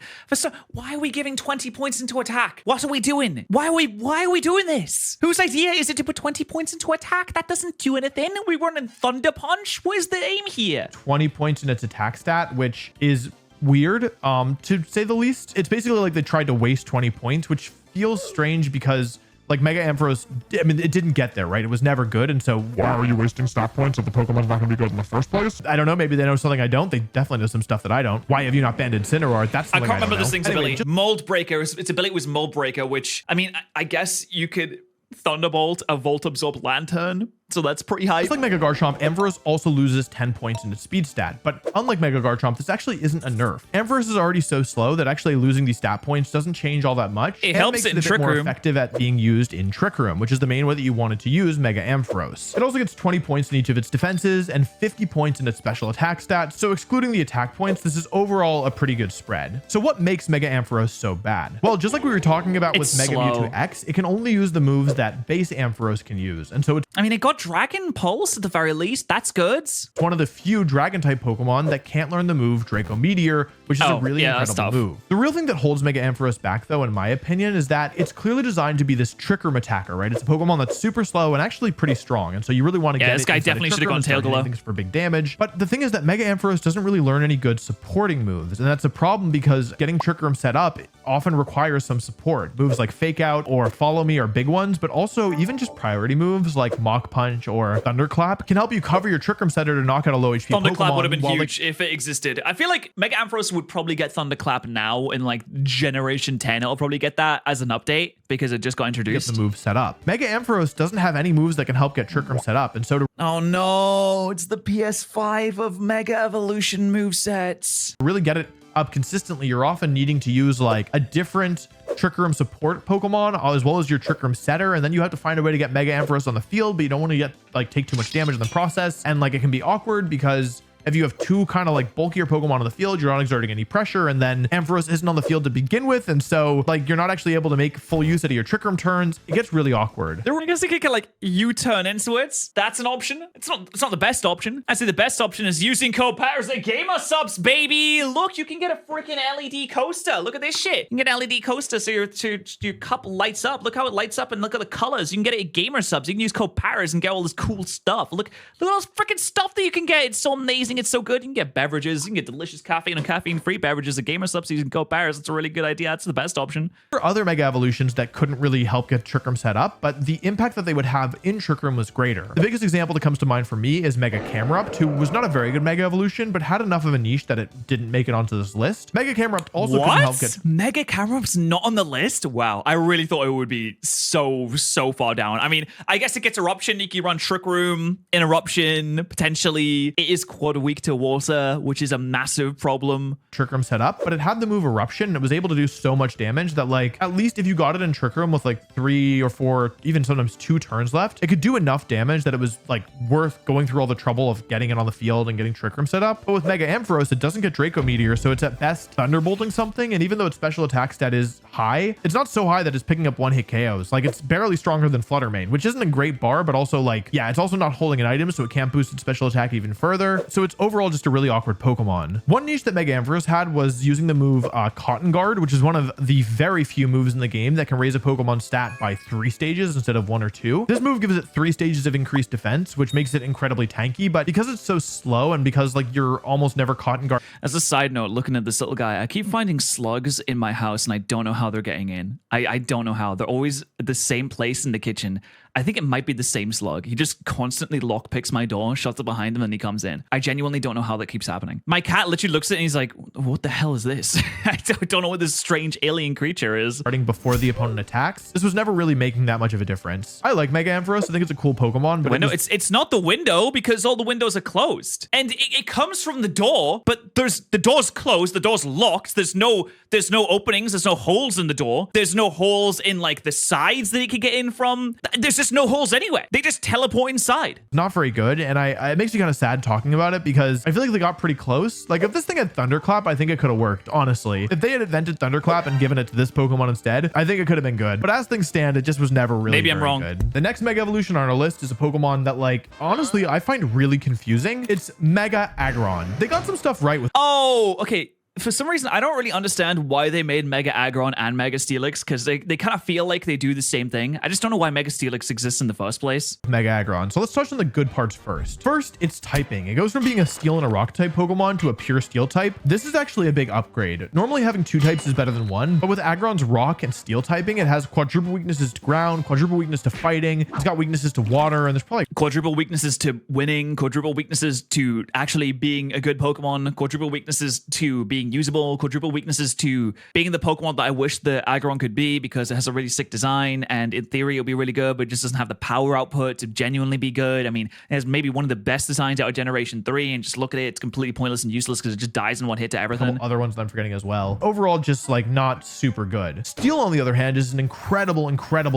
Why are we giving 20 points into attack? What are we doing? Why are we doing this? Whose idea is it to put 20 points into attack? That doesn't do anything. We weren't in Thunder Punch. What is the aim here? 20 points in its attack stat, which is weird, to say the least. It's basically like they tried to waste 20 points, which feels strange because... Like Mega Ampharos, I mean, it didn't get there, right? It was never good, and so why are you wasting stat points if the Pokemon's not going to be good in the first place? I don't know. Maybe they know something I don't. They definitely know some stuff that I don't. Why have you not banned Incineroar? That's something I can't remember know. this thing's ability. Mold Breaker. Its ability was Mold Breaker, which I mean, I guess you could Thunderbolt a Volt Absorb Lantern So that's pretty high. Just like Mega Garchomp, Ampharos also loses 10 points in its speed stat. But unlike Mega Garchomp, this actually isn't a nerf. Ampharos is already so slow that actually losing these stat points doesn't change all that much. It helps it in a bit Trick more Room. effective at being used in Trick Room, which is the main way that you wanted to use Mega Ampharos. It also gets 20 points in each of its defenses and 50 points in its special attack stats. So excluding the attack points, this is overall a pretty good spread. So what makes Mega Ampharos so bad? Well, just like we were talking about with Mega Mewtwo X, it can only use the moves that base Ampharos can use. And so it's I mean, it got Dragon Pulse at the very least. That's good. one of the few dragon type Pokemon that can't learn the move Draco Meteor, which is a really incredible move. The real thing that holds Mega Ampharos back, though, in my opinion, is that it's clearly designed to be this Trick Room attacker, right? It's a Pokemon that's super slow and actually pretty strong. And so you really want to get this guy definitely should have gone Tail Glow. Things for big damage. But the thing is that Mega Ampharos doesn't really learn any good supporting moves. And that's a problem because getting Trick Room set up often requires some support. Moves like Fake Out or Follow Me are big ones, but also even just priority moves like Mach Punch or Thunderclap can help you cover your Trick Room setter to knock out a low HP Thunderclap Pokemon. would have been huge if it existed. I feel like Mega Ampharos would probably get Thunderclap now in like Generation 10. It'll probably get that as an update because it just got introduced. Get the move set up. Mega Ampharos doesn't have any moves that can help get Trick Room set up, and so to Oh no, it's the PS5 of Mega Evolution movesets. really get it up consistently, you're often needing to use like a different Trick Room support Pokemon as well as your Trick Room setter, and then you have to find a way to get Mega Ampharos on the field, but you don't want to get like take too much damage in the process, and like it can be awkward because if you have two kind of like bulkier Pokemon on the field, you're not exerting any pressure, and then Ampharos isn't on the field to begin with, and so like you're not actually able to make full use out of your Trick Room turns. It gets really awkward. I guess they could like U-turn into it. That's an option. It's not the best option. I'd say the best option is using code Patterrz at Gamer Subs, baby. Look, you can get a freaking LED coaster. Look at this shit. You can get an LED coaster so your cup lights up. Look how it lights up and look at the colors. You can get it at Gamer Subs. You can use code Patterrz and get all this cool stuff. Look at all this freaking stuff that you can get. It's so amazing. It's so good. You can get beverages. You can get delicious caffeine and caffeine-free beverages at Gamer Subs using code Patterrz. It's a really good idea. That's the best option. There are other Mega Evolutions that couldn't really help get Trick Room set up, but the impact that they would have in Trick Room was greater. The biggest example that comes to mind for me is Mega Camerupt, who was not a very good Mega Evolution, but had enough of a niche that it didn't make it onto this list. Mega Camerupt also couldn't help get... Mega Camerupt's not on the list? Wow, I really thought it would be so far down. I mean, I guess it gets Eruption. You can run Trick Room in Eruption, potentially. It is quad weak to water, which is a massive problem. Trick Room set up, but it had the move Eruption, and it was able to do so much damage that like, at least if you got it in Trick Room with like 3 or 4, even sometimes 2 turns left, it could do enough damage that it was like worth going through all the trouble of getting it on the field and getting Trick Room set up. But with Mega Ampharos, it doesn't get Draco Meteor, so it's at best Thunderbolting something, and even though its special attack stat is high, it's not so high that it's picking up one-hit KOs. Like, it's barely stronger than Fluttermane, which isn't a great bar, but also like, yeah, it's also not holding an item, so it can't boost its special attack even further. So it's overall just a really awkward Pokemon. One niche that Mega Ampharos had was using the move Cotton Guard, which is one of the very few moves in the game that can raise a Pokemon stat by 3 stages instead of 1 or 2. This move gives it 3 stages of increased defense, which makes it incredibly tanky, but because it's so slow and because like you're almost never Cotton Guard. As a side note, looking at this little guy, I keep finding slugs in my house and I don't know how they're getting in. I don't know how. They're always at the same place in the kitchen. I think it might be the same slug. He just constantly lockpicks my door, shuts it behind him, and he comes in. I genuinely don't know how that keeps happening. My cat literally looks at it and he's like, what the hell is this? I don't know what this strange alien creature is. Starting before the opponent attacks. This was never really making that much of a difference. I like Mega Ampharos. I think it's a cool Pokemon, but it's not the window because all the windows are closed. And it comes from the door, but the door's closed, the door's locked. There's no openings, there's no holes in the door. There's no holes in like the sides that it could get in from. There's just no holes anywhere. They just teleport inside. Not very good, and it makes me kind of sad talking about it because I feel like they got pretty close. Like, if this thing had Thunderclap, I think it could have worked, honestly. If they had invented Thunderclap and given it to this Pokemon instead, I think it could have been good. But as things stand, it just was never really Maybe I'm wrong. good. The next Mega Evolution on our list is a Pokemon that, like, honestly, I find really confusing. It's Mega Aggron. They got some stuff right with... Oh, okay. For some reason, I don't really understand why they made Mega Aggron and Mega Steelix, because they kind of feel like they do the same thing. I just don't know why Mega Steelix exists in the first place. Mega Aggron. So let's touch on the good parts first. First, its typing. It goes from being a Steel and a Rock type Pokemon to a pure Steel type. This is actually a big upgrade. Normally having 2 types is better than 1, but with Aggron's Rock and Steel typing, it has quadruple weaknesses to ground, quadruple weakness to fighting, it's got weaknesses to water, and there's probably quadruple weaknesses to winning, quadruple weaknesses to actually being a good Pokemon, quadruple weaknesses to being being usable, quadruple weaknesses to being the Pokemon that I wish the Aggron could be because it has a really sick design and in theory it'll be really good, but it just doesn't have the power output to genuinely be good. I mean, it has maybe one of the best designs out of Generation 3, and just look at it, it's completely pointless and useless because it just dies in one hit to everything. Other ones that I'm forgetting as well. Overall, just like not super good. Steel, on the other hand, is an incredible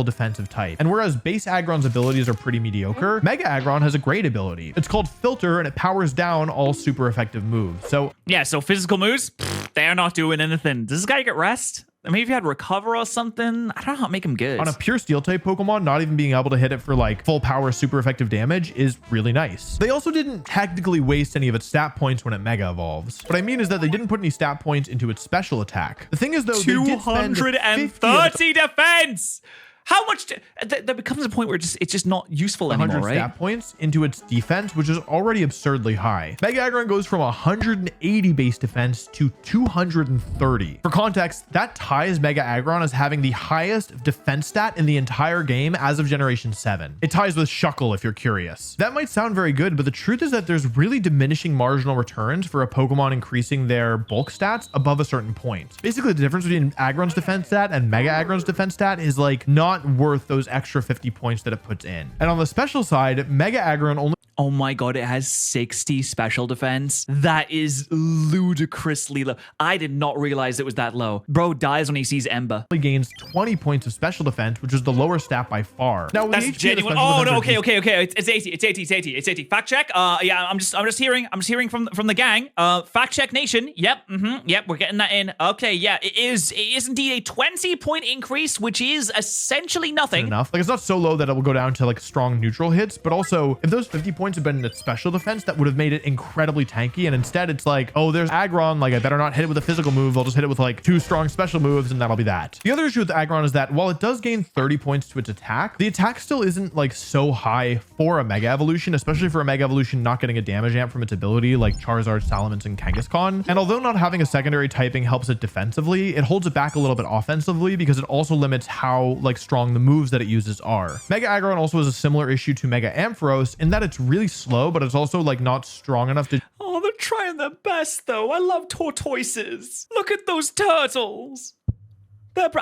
defensive type. And whereas base Aggron's abilities are pretty mediocre, Mega Aggron has a great ability. It's called Filter, and it powers down all super effective moves. So yeah, so physical moves, they're not doing anything. Does this guy get rest? Maybe if you had Recover or something, I don't know how to make him good. On a pure Steel type Pokemon, not even being able to hit it for like full power super effective damage is really nice. They also didn't technically waste any of its stat points when it Mega Evolves. What I mean is that they didn't put any stat points into its special attack. The thing is though, 230 defense! How much? There becomes a point where it's just not useful anymore, right? Stat points into its defense, which is already absurdly high. Mega Aggron goes from 180 base defense to 230. For context, that ties Mega Aggron as having the highest defense stat in the entire game as of Generation 7. It ties with Shuckle if you're curious. That might sound very good, but the truth is that there's really diminishing marginal returns for a Pokemon increasing their bulk stats above a certain point. Basically, the difference between Aggron's defense stat and Mega Aggron's defense stat is like not worth those extra 50 points that it puts in. And on the special side, Mega Aggron only... Oh my god, it has 60 special defense. That is ludicrously low. I did not realize it was that low. Bro dies when he sees Ember. Only gains 20 points of special defense, which is the lower stat by far. Now, that's genuine. Oh no, okay. It's 80. Fact check. Yeah, I'm just hearing from the gang. Fact check nation. Yep. Yep, we're getting that in. Okay, yeah, it is indeed a 20-point increase, which is essentially nothing. Enough. Like, it's not so low that it will go down to like strong neutral hits, but also if those 50 points had been in its special defense, that would have made it incredibly tanky. And instead it's like, oh, there's Aggron, like I better not hit it with a physical move, I'll just hit it with like 2 strong special moves and that'll be that. The other issue with Aggron is that while it does gain 30 points to its attack, the attack still isn't like so high for a Mega Evolution, especially for a Mega Evolution not getting a damage amp from its ability like Charizard, Salamence, and Kangaskhan. And although not having a secondary typing helps it defensively, it holds it back a little bit offensively because it also limits how like strong the moves that it uses are. Mega Aggron also has a similar issue to Mega Ampharos in that it's really slow, but it's also like not strong enough to... Oh, they're trying their best though. I love tortoises. Look at those turtles.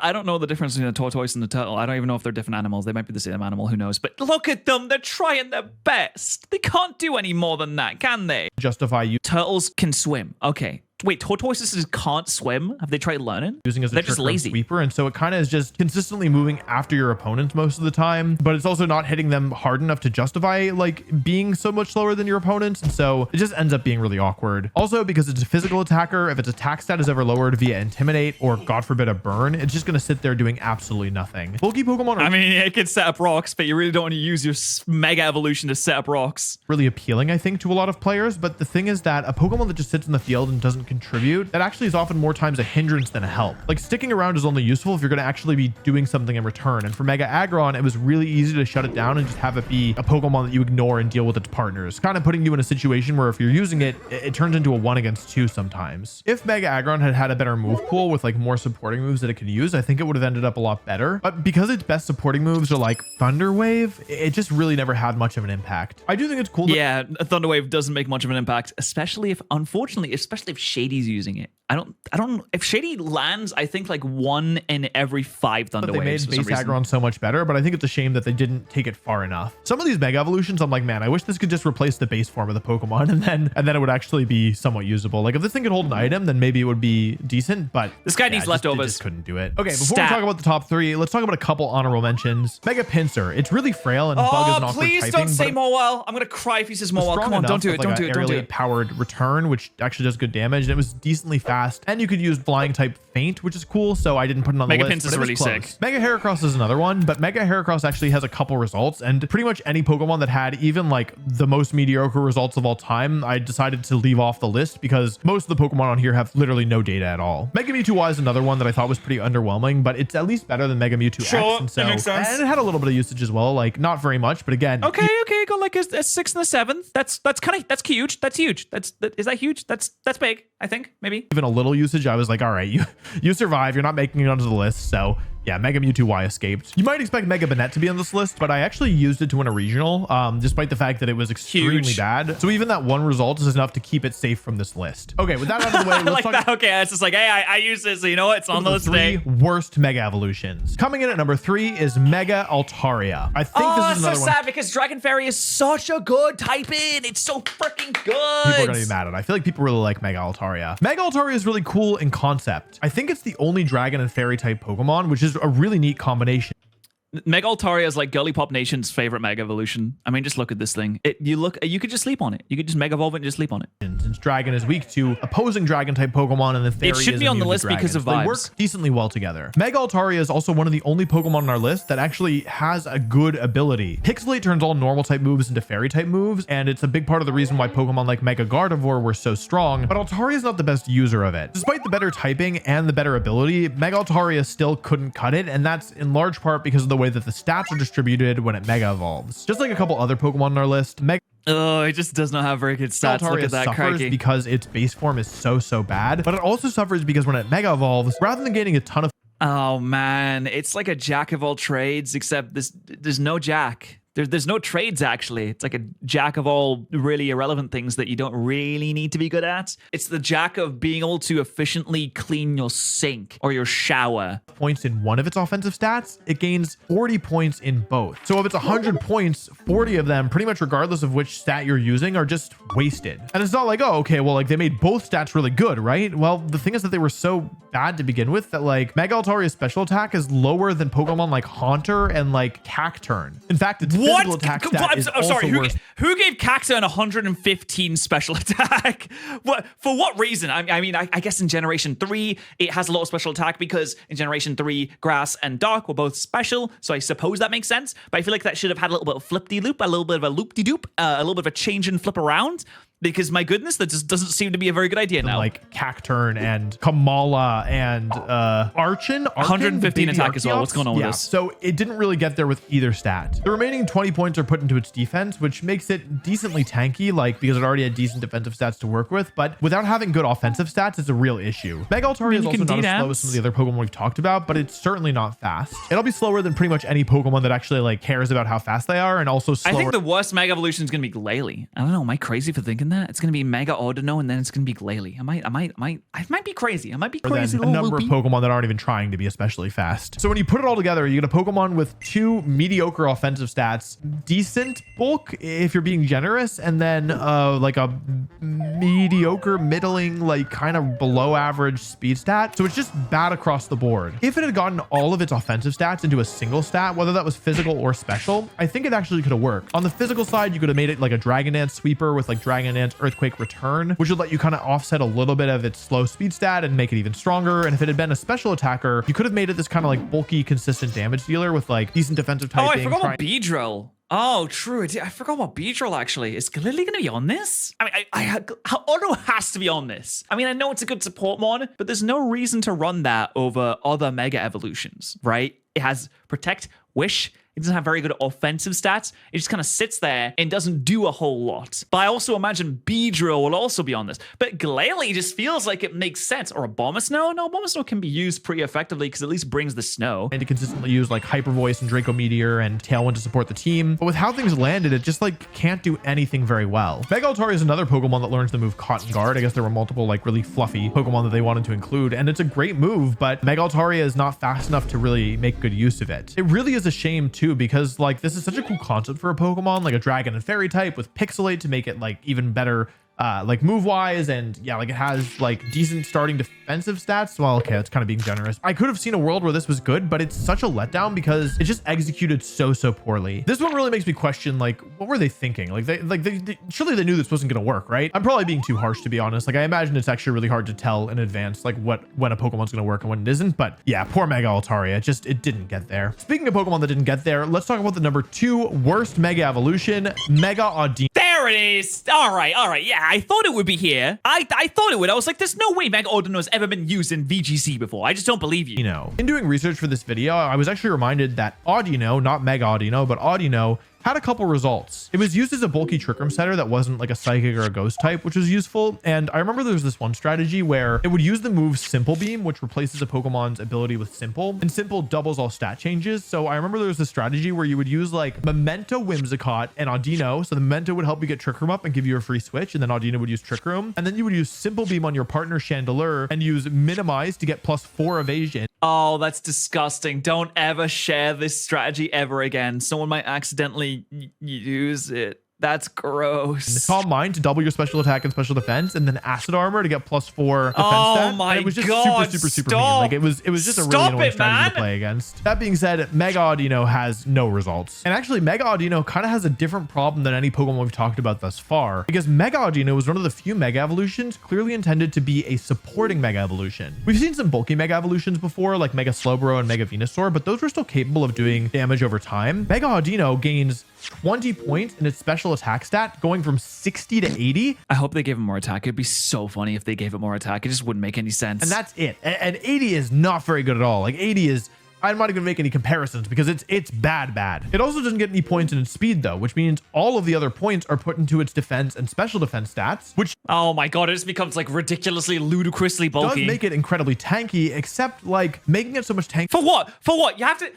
I don't know the difference between a tortoise and a turtle. I don't even know if they're different animals. They might be the same animal. Who knows? But look at them. They're trying their best. They can't do any more than that, can they? Justify you. Turtles can swim. Okay. Wait, tortoises can't swim? Have they tried learning? Using as a They're just lazy sweeper, and so it kind of is just consistently moving after your opponents most of the time, but it's also not hitting them hard enough to justify like being so much slower than your opponents, and so it just ends up being really awkward. Also, because it's a physical attacker, if its attack stat is ever lowered via Intimidate or God forbid a burn, it's just going to sit there doing absolutely nothing. Bulky Pokemon I mean, it can set up rocks, but you really don't want to use your Mega Evolution to set up rocks. Really appealing, I think, to a lot of players, but the thing is that a Pokemon that just sits in the field and doesn't contribute, that actually is often more times a hindrance than a help. Like, sticking around is only useful if you're going to actually be doing something in return. And for Mega Aggron, it was really easy to shut it down and just have it be a Pokemon that you ignore and deal with its partners, kind of putting you in a situation where if you're using it, it turns into a 1 against 2 sometimes. If Mega Aggron had had a better move pool with like more supporting moves that it could use, I think it would have ended up a lot better. But because its best supporting moves are like Thunder Wave, it just really never had much of an impact. I do think it's cool. Yeah, Thunder Wave doesn't make much of an impact, especially if Shady's using it. I don't if Shady lands, I think like 1 in every 5 Thunder Waves. They made base Aggron so much better, but I think it's a shame that they didn't take it far enough. Some of these Mega Evolutions, I'm like, man, I wish this could just replace the base form of the Pokemon and then it would actually be somewhat usable. Like if this thing could hold an item, then maybe it would be decent, but this guy needs leftovers. It just couldn't do it. Okay, before we talk about the top 3, let's talk about a couple honorable mentions. Mega Pinsir. It's really frail and Bug is an awkward typing. Please don't say Mowile. I'm gonna cry if he says Mowile. Come on, don't do it. Don't do it. Don't do it. Powered return, which actually does good damage, and it was decently fast. And you could use Flying type Feint, which is cool, so I didn't put it on the list. Mega Pinsir is really sick. Mega Heracross is another one, but Mega Heracross actually has a couple results, and pretty much any Pokemon that had even like the most mediocre results of all time, I decided to leave off the list because most of the Pokemon on here have literally no data at all. Mega Mewtwo Y is another one that I thought was pretty underwhelming, but it's at least better than Mega Mewtwo X. And so, that makes sense. And it had a little bit of usage as well, like not very much, but again. Okay, got like a 6 and a 7. That's huge. That's huge. Is that huge? That's big, I think, maybe. Even a little usage, I was like, all right, you survive. You're not making it onto the list, so Yeah, Mega Mewtwo Y escaped. You might expect Mega Banette to be on this list, but I actually used it to win a regional, despite the fact that it was extremely bad. So even that one result is enough to keep it safe from this list. Okay, with that out of the way, let's talk that. Okay, it's just like, hey, I used it, so you know what? It's on the list today. Worst Mega Evolutions. Coming in at number 3 is Mega Altaria. I think this is another so sad because Dragon Fairy is such a good type in. It's so freaking good. People are gonna be mad at it. I feel like people really like Mega Altaria. Mega Altaria is really cool in concept. I think it's the only Dragon and Fairy type Pokemon, which is a really neat combination. Mega Altaria is like Girly Pop Nation's favorite Mega Evolution. I mean, just look at this thing. You could just sleep on it. You could just Mega Evolve it and just sleep on it. Since Dragon is weak to opposing Dragon type Pokemon, and the Fairy it should be on the list because of vibes. They work decently well together. Mega Altaria is also one of the only Pokemon on our list that actually has a good ability. Pixelate turns all normal type moves into Fairy type moves, and it's a big part of the reason why Pokemon like Mega Gardevoir were so strong, but Altaria is not the best user of it. Despite the better typing and the better ability, Mega Altaria still couldn't cut it, and that's in large part because of the way that the stats are distributed when it Mega Evolves. Just like a couple other Pokemon on our list, it just does not have very good stats. Altaria Look at that, suffers because its base form is so bad, but it also suffers because when it Mega Evolves, rather than gaining a ton of... Oh man, it's like a jack of all trades, except there's no jack. There's no trades, actually. It's like a jack of all really irrelevant things that you don't really need to be good at. It's the jack of being able to efficiently clean your sink or your shower. Points in one of its offensive stats, it gains 40 points in both. So if it's 100 points, 40 of them, pretty much regardless of which stat you're using, are just wasted. And it's not like, oh, okay, well, like they made both stats really good, right? Well, the thing is that they were so bad to begin with that like Mega Altaria's special attack is lower than Pokemon like Haunter and like Cacturn. In fact, it's physical attack stat is also worse. Who gave Cacturn 115 special attack? For what reason? I mean, I guess in Generation 3, it has a lot of special attack because in Generation 3, Grass and Dark were both special, so I suppose that makes sense. But I feel like that should have had a little bit of flip-de-loop, a little bit of a loop-de-doop, a little bit of a change and flip around. Because my goodness, that just doesn't seem to be a very good idea now. Like Cacturn and Kamala and Archon 115 attack Archeops? as well. What's going on with this? So it didn't really get there with either stat. The remaining 20 points are put into its defense, which makes it decently tanky, like because it already had decent defensive stats to work with. But without having good offensive stats, it's a real issue. Mega Altaria is also not as slow as some of the other Pokemon we've talked about, but it's certainly not fast. It'll be slower than pretty much any Pokemon that actually like cares about how fast they are, and also slower. I think the worst Mega Evolution is going to be Glalie. I don't know. Am I crazy for thinking that? It's going to be Mega Audino, and then it's gonna be Glalie. I might be crazy. I might be crazy. A number of Pokemon that aren't even trying to be especially fast. So when you put it all together, you get a Pokemon with 2 mediocre offensive stats, decent bulk if you're being generous, and then like a mediocre, middling, like kind of below average speed stat. So it's just bad across the board. If it had gotten all of its offensive stats into a single stat, whether that was physical or special, I think it actually could have worked. On the physical side, you could have made it like a Dragon Dance sweeper with like Dragon Dance Earthquake Return, which would let you kind of offset a little bit of its slow speed stat and make it even stronger. And if it had been a special attacker, you could have made it this kind of like bulky, consistent damage dealer with like decent defensive typing. Oh, I forgot about Beedrill. Oh, true. I forgot about Beedrill, actually. Is Glalie going to be on this? I mean, Auto has to be on this. I mean, I know it's a good support mod, but there's no reason to run that over other Mega Evolutions, right? It has Protect, Wish. It doesn't have very good offensive stats. It just kind of sits there and doesn't do a whole lot. But I also imagine Beedrill will also be on this. But Glalie just feels like it makes sense. Or a Abomasnow? No, Abomasnow can be used pretty effectively because at least brings the snow. And to consistently use like Hyper Voice and Draco Meteor and Tailwind to support the team. But with how things landed, it just like can't do anything very well. Mega Altaria is another Pokemon that learns the move Cotton Guard. I guess there were multiple like really fluffy Pokemon that they wanted to include. And it's a great move, but Mega Altaria is not fast enough to really make good use of it. It really is a shame too, because like this is such a cool concept for a Pokemon, like a Dragon and Fairy type with Pixelate to make it like even better like move wise, and yeah, like it has like decent starting defensive stats. Well, okay, that's kind of being generous. I could have seen a world where this was good, but it's such a letdown because it just executed so poorly. This one really makes me question like what were they thinking? Like they surely they knew this wasn't going to work, right? I'm probably being too harsh, to be honest. Like I imagine it's actually really hard to tell in advance like when a Pokemon's going to work and when it isn't. But yeah, poor Mega Altaria, it didn't get there. Speaking of Pokemon that didn't get there, let's talk about the number 2 worst Mega Evolution, Mega Audino. There it is. All right. Yeah, I thought it would be here. I thought it would. I was like, there's no way Mega Audino has ever been used in VGC before. I just don't believe you. In doing research for this video, I was actually reminded that Audino, not Mega Audino, but Audino had a couple results. It was used as a bulky Trick Room setter that wasn't like a psychic or a ghost type, which was useful. And I remember there was this one strategy where it would use the move Simple Beam, which replaces a Pokemon's ability with Simple, and Simple doubles all stat changes. So I remember there was this strategy where you would use like Memento Whimsicott and Audino. So the Memento would help you get Trick Room up and give you a free switch, and then Audino would use Trick Room, and then you would use Simple Beam on your partner Chandelure and use Minimize to get +4 evasion. Oh, that's disgusting. Don't ever share this strategy ever again. Someone might accidentally use it. That's gross. Calm Mind to double your special attack and special defense, and then Acid Armor to get +4 defense stat. My And it was just God, super stop. mean. Like it was just a really Stop annoying it, strategy man. to play against. That being said, Mega Audino has no results. And actually, Mega Audino kind of has a different problem than any Pokemon we've talked about thus far, because Mega Audino was one of the few Mega Evolutions clearly intended to be a supporting Mega Evolution. We've seen some bulky Mega Evolutions before, like Mega Slowbro and Mega Venusaur, but those were still capable of doing damage over time. Mega Audino gains 20 points in its special attack stat, going from 60 to 80. I hope they gave him more attack. It'd be so funny if they gave it more attack. It just wouldn't make any sense. And that's it. And 80 is not very good at all. Like 80 is, I'm not even gonna make any comparisons because it's bad. It also doesn't get any points in its speed though, which means all of the other points are put into its defense and special defense stats, which oh my God, it just becomes like ridiculously, ludicrously bulky. does make it incredibly tanky, except like making it so much tanky. For what? For what? You have to.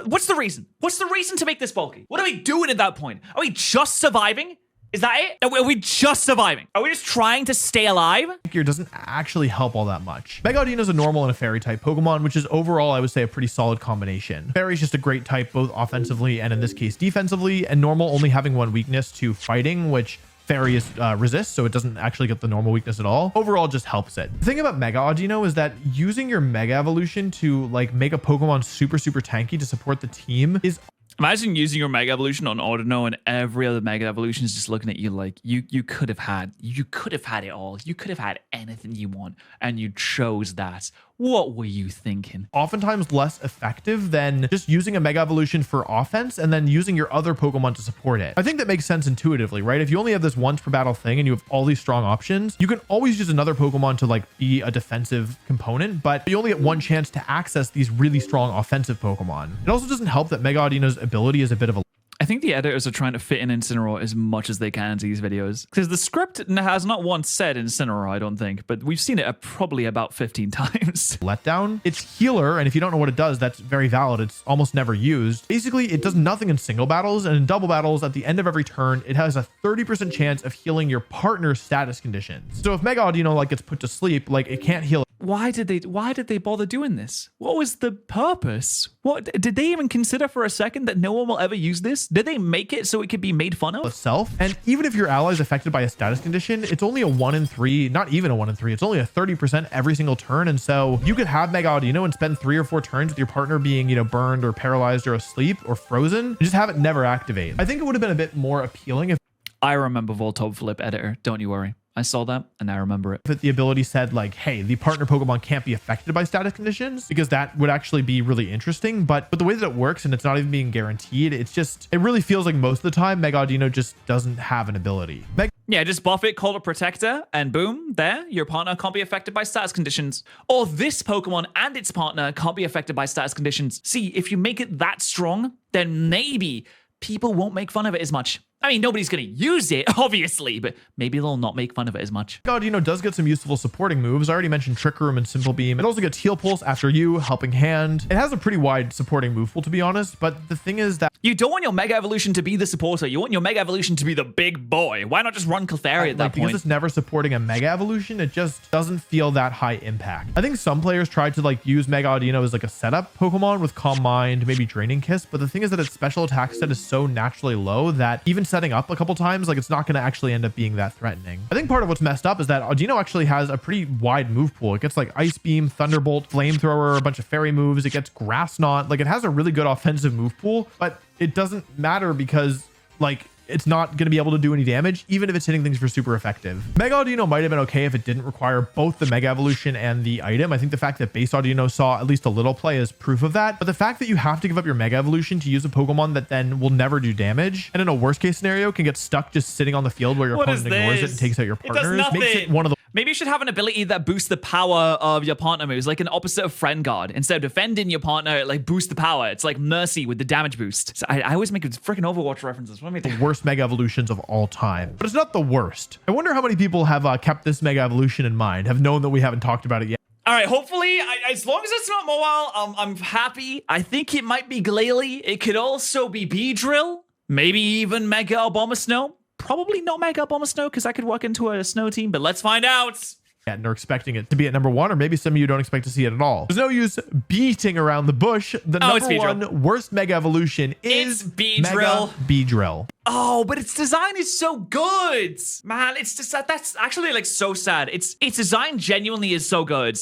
What's the reason? What's the reason to make this bulky? What are we doing at that point? Are we just surviving? Is that it? Are we just surviving? Are we just trying to stay alive? Gear doesn't actually help all that much. Mega Audino is a normal and a fairy type Pokemon, which is overall, I would say, a pretty solid combination. Fairy is just a great type, both offensively and in this case, defensively, and normal only having one weakness to fighting, which Fairy is resist, so it doesn't actually get the normal weakness at all. Overall, just helps it. The thing about Mega Audino is that using your Mega Evolution to like make a Pokemon super tanky to support the team is Imagine using your Mega Evolution on Audino and every other Mega Evolution is just looking at you like you could have had it all. You could have had anything you want and you chose that. What were you thinking? oftentimes less effective than just using a Mega Evolution for offense and then using your other Pokemon to support it. I think that makes sense intuitively, right? If you only have this once per battle thing and you have all these strong options, you can always use another Pokemon to like be a defensive component, but you only get one chance to access these really strong offensive Pokemon. It also doesn't help that Mega Audino's ability is a bit of a I think the editors are trying to fit in Incineroar as much as they can into these videos. Because the script has not once said Incineroar, I don't think, but we've seen it probably about 15 times. letdown. It's healer, and if you don't know what it does, that's very valid. It's almost never used. Basically, it does nothing in single battles, and in double battles, at the end of every turn, it has a 30% chance of healing your partner's status conditions. So if Mega Audino like gets put to sleep, like it can't heal Why did they bother doing this? What was the purpose? What did they even consider for a second that no one will ever use this? Did they make it so it could be made fun of? itself. And even if your ally is affected by a status condition, it's only a 1 in 3, not even a 1 in 3. It's only a 30% every single turn. And so you could have Mega Audino and spend 3 or 4 turns with your partner being, you know, burned or paralyzed or asleep or frozen, and just have it never activate. I think it would have been a bit more appealing if I remember Voltorb Flip Editor. Don't you worry. I saw that and I remember it. the ability said like, hey, the partner Pokemon can't be affected by status conditions, because that would actually be really interesting. But the way that it works, and it's not even being guaranteed, it's just, it really feels like most of the time Mega Audino just doesn't have an ability. Yeah, just buff it, call it Protector, and boom, there, your partner can't be affected by status conditions. Or this Pokemon and its partner can't be affected by status conditions. See, if you make it that strong, then maybe people won't make fun of it as much. I mean, nobody's going to use it, obviously, but maybe they'll not make fun of it as much. Mega Audino does get some useful supporting moves. I already mentioned Trick Room and Simple Beam. It also gets Heal Pulse after you, Helping Hand. It has a pretty wide supporting move pool, to be honest, but the thing is that You don't want your Mega Evolution to be the supporter. You want your Mega Evolution to be the big boy. Why not just run Clefairy at that because point? it's never supporting a Mega Evolution, it just doesn't feel that high impact. I think some players tried to like use Mega Audino as like a setup Pokemon with Calm Mind, maybe Draining Kiss, but the thing is that its special attack set is so naturally low that even setting up a couple times, like it's not going to actually end up being that threatening. I think part of what's messed up is that Audino actually has a pretty wide move pool. It gets like Ice Beam, Thunderbolt, Flamethrower, a bunch of Fairy moves. It gets Grass Knot. Like it has a really good offensive move pool, but it doesn't matter because like it's not going to be able to do any damage, even if it's hitting things for super effective. Mega Audino might have been okay if it didn't require both the Mega Evolution and the item. I think the fact that base Audino saw at least a little play is proof of that. But the fact that you have to give up your Mega Evolution to use a Pokemon that then will never do damage, and in a worst case scenario can get stuck just sitting on the field where your opponent ignores it and takes out your partners, makes it one of the... Maybe you should have an ability that boosts the power of your partner moves, like an opposite of Friend Guard. Instead of defending your partner, like boost the power. It's like Mercy with the damage boost. So I always make freaking Overwatch references. What am I thinking? The worst Mega Evolutions of all time. But it's not the worst. I wonder how many people have kept this Mega Evolution in mind, have known that we haven't talked about it yet. All right, hopefully, as long as it's not Mobile, I'm happy. I think it might be Glalie. It could also be Beedrill. Maybe even Mega Abomasnow. Probably not Mega Abomasnow because I could walk into a snow team, but let's find out. And are expecting it to be at number 1, or maybe some of you don't expect to see it at all. There's no use beating around the bush. The number 1 worst Mega Evolution is Beedrill. Mega Beedrill. Oh, but its design is so good. Man, it's just that's actually like so sad. Its design genuinely is so good.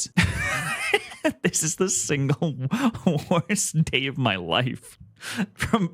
This is the single worst day of my life. From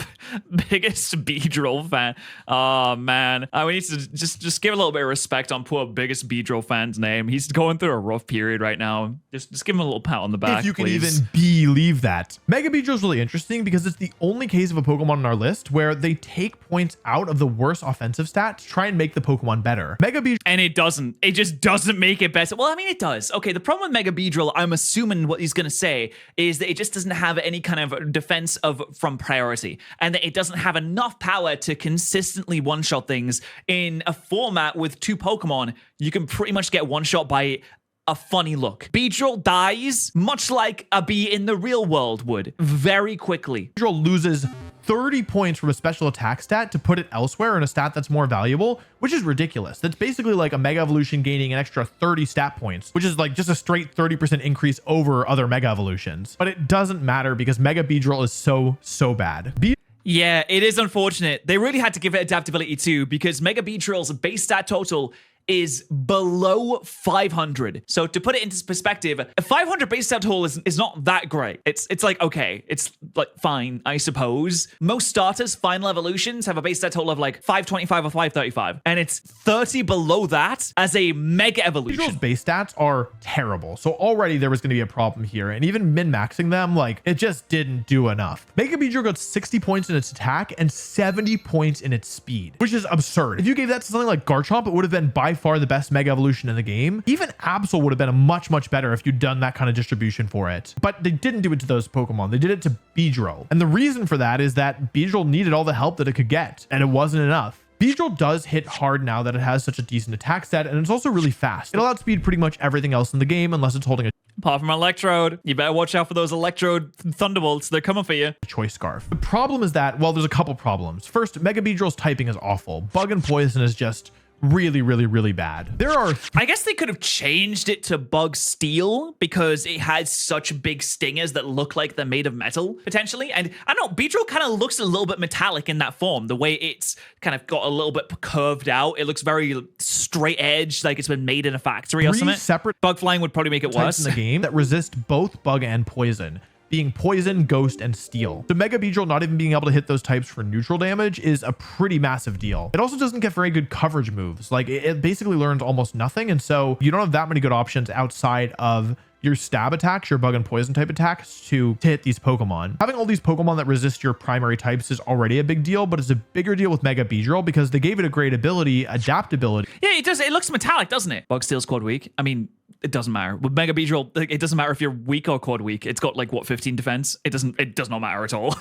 biggest Beedrill fan. Oh man, we need to just give a little bit of respect on poor biggest Beedrill fan's name. He's going through a rough period right now. Just give him a little pat on the back, if you can please. even believe that. Mega Beedrill is really interesting because it's the only case of a Pokemon on our list where they take points out of the worst offensive stat to try and make the Pokemon better. Mega Beedrill, and it doesn't. It just doesn't make it better. Well, I mean, it does. Okay, the problem with Mega Beedrill, I'm assuming what he's gonna say is that it just doesn't have any kind of defense from priority, and that it doesn't have enough power to consistently one-shot things in a format with 2 Pokemon. You can pretty much get one-shot by a funny look. Beedrill dies much like a bee in the real world would, very quickly. Beedrill loses 30 points from a special attack stat to put it elsewhere in a stat that's more valuable, which is ridiculous. That's basically like a Mega Evolution gaining an extra 30 stat points, which is like just a straight 30% increase over other Mega Evolutions. But it doesn't matter because Mega Beedrill is so bad. Yeah, it is unfortunate. They really had to give it adaptability too, because Mega Beedrill's base stat total is below 500. So to put it into perspective, a 500 base stat total is not that great. It's like, okay, it's like fine, I suppose. Most starters, final evolutions, have a base stat total of like 525 or 535. And it's 30 below that as a Mega Evolution. Beedrill's base stats are terrible. So already there was going to be a problem here. And even min-maxing them, like, it just didn't do enough. Mega Beedrill got 60 points in its attack and 70 points in its speed, which is absurd. If you gave that to something like Garchomp, it would have been by far the best Mega Evolution in the game. Even Absol would have been a much better if you'd done that kind of distribution for it. But they didn't do it to those Pokemon. They did it to Beedrill. And the reason for that is that Beedrill needed all the help that it could get, and it wasn't enough. Beedrill does hit hard now that it has such a decent attack set, and it's also really fast. It'll outspeed pretty much everything else in the game unless it's holding a apart from Electrode. You better watch out for those Electrode Thunderbolts. They're coming for you. Choice Scarf. The problem is that, well, there's a couple problems. First, Mega Beedrill's typing is awful. Bug and Poison is just really bad. There are I guess they could have changed it to Bug Steel because it has such big stingers that look like they're made of metal potentially. And I don't know, Beedrill kind of looks a little bit metallic in that form. The way it's kind of got a little bit curved out, it looks very straight edge, like it's been made in a factory or something. Separate Bug Flying would probably make it worse in the game that resist both Bug and Poison, being Poison, Ghost, and Steel. So Mega Beedrill not even being able to hit those types for neutral damage is a pretty massive deal. It also doesn't get very good coverage moves. Like, it basically learns almost nothing, and so you don't have that many good options outside of your stab attacks, your Bug and Poison type attacks to hit these Pokemon. Having all these Pokemon that resist your primary types is already a big deal, but it's a bigger deal with Mega Beedrill because they gave it a great ability, adaptability. Yeah, it does. It looks metallic, doesn't it? Bug Steel's quad weak. I mean, it doesn't matter. With Mega Beedrill, like, it doesn't matter if you're weak or quad weak. It's got like what, 15 defense? It does not matter at all.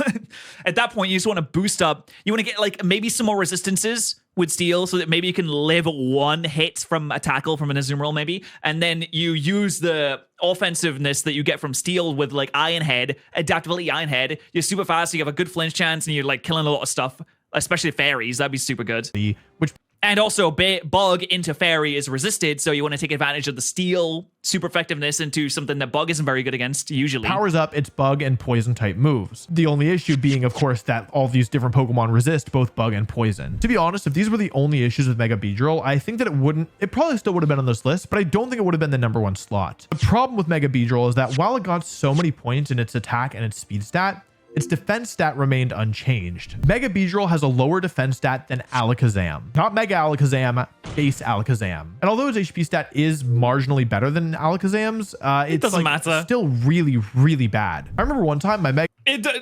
At that point, you just want to boost up. You want to get like maybe some more resistances with Steel so that maybe you can live one hit from a tackle from an Azumarill maybe, and then you use the offensiveness that you get from Steel with like Iron Head, adaptability Iron Head. You're super fast, so you have a good flinch chance, and you're like killing a lot of stuff, especially fairies. That'd be super good. And also, Bug into Fairy is resisted, so you want to take advantage of the Steel super effectiveness into something that Bug isn't very good against, usually. Powers up its Bug and Poison type moves. The only issue being, of course, that all these different Pokemon resist both Bug and Poison. To be honest, if these were the only issues with Mega Beedrill, I think that it probably still would have been on this list, but I don't think it would have been the #1 slot. The problem with Mega Beedrill is that while it got so many points in its attack and its speed stat, its defense stat remained unchanged. Mega Beedrill has a lower defense stat than Alakazam. Not Mega Alakazam, base Alakazam. And although its HP stat is marginally better than Alakazam's, it's doesn't matter. Still really, really bad. I remember one time my Mega...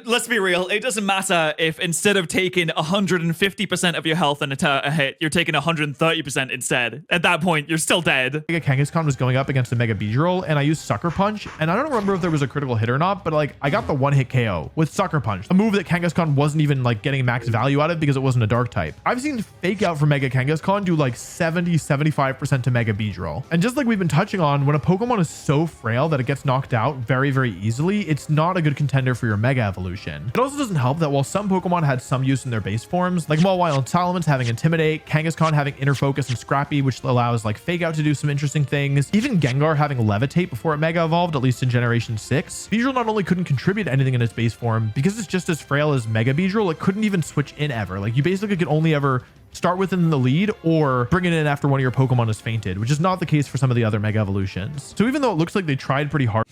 Let's be real. It doesn't matter if instead of taking 150% of your health in a hit, you're taking 130% instead. At that point, you're still dead. Mega Kangaskhan was going up against a Mega Beedrill, and I used Sucker Punch, and I don't remember if there was a critical hit or not, but like I got the one-hit KO with Sucker Punch, a move that Kangaskhan wasn't even like getting max value out of because it wasn't a dark type. I've seen Fake Out for Mega Kangaskhan do like 70-75% to Mega Beedrill. And just like we've been touching on, when a Pokemon is so frail that it gets knocked out very, very easily, it's not a good contender for your Mega Evolution. It also doesn't help that while some Pokemon had some use in their base forms, like Mawile and Salamence having Intimidate, Kangaskhan having Inner Focus and Scrappy, which allows like Fake Out to do some interesting things, even Gengar having Levitate before it Mega Evolved, at least in Generation 6. Beedrill not only couldn't contribute anything in its base form, because it's just as frail as Mega Beedrill, it couldn't even switch in ever. Like you basically could only ever start within the lead or bring it in after one of your Pokemon is fainted, which is not the case for some of the other Mega Evolutions. So even though it looks like they tried pretty hard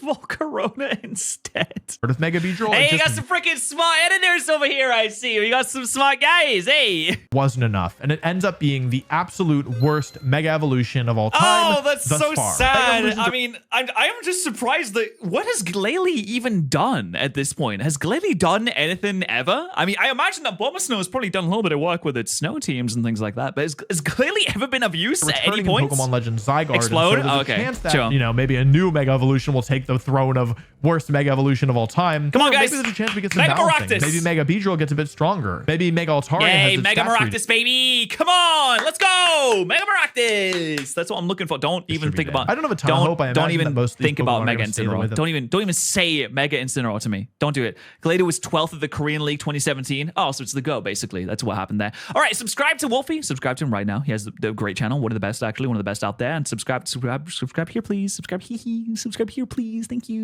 Volcarona instead with Mega Beedrill, hey, you got some freaking smart editors over here. I see you got some smart guys. Hey, wasn't enough, and it ends up being the absolute worst Mega Evolution of all time. Oh, that's so sad. I mean, I am just surprised that what has Glalie even done at this point? Has Glalie done anything ever? I mean, I imagine that Bombasnow has probably done a little bit of work with its snow teams and things like that, but has Glalie ever been of use at any point? Pokemon Legends Zygarde. Explode? So okay. Chance that, you know, maybe a new Mega Evolution will take the throne of worst Mega Evolution of all time. Come on, guys. Maybe there's a chance we get some Mega balancing. Maractus. Maybe Mega Beedrill gets a bit stronger. Maybe Mega Altaria has its Mega stats Maractus, baby. Come on. Let's go. Mega Maractus. That's what I'm looking for. Don't even think about. I don't have a ton of hope. Don't even think about Mega Incineroar. Don't even say Mega Incineroar to me. Don't do it. Glalie was 12th of the Korean League 2017. Oh, so it's the go, basically. That's what happened there. All right, subscribe to Wolfie. Subscribe to him right now. He has the great channel. One of the best, actually. One of the best out there. And subscribe here, please. Subscribe here, please. Thank you.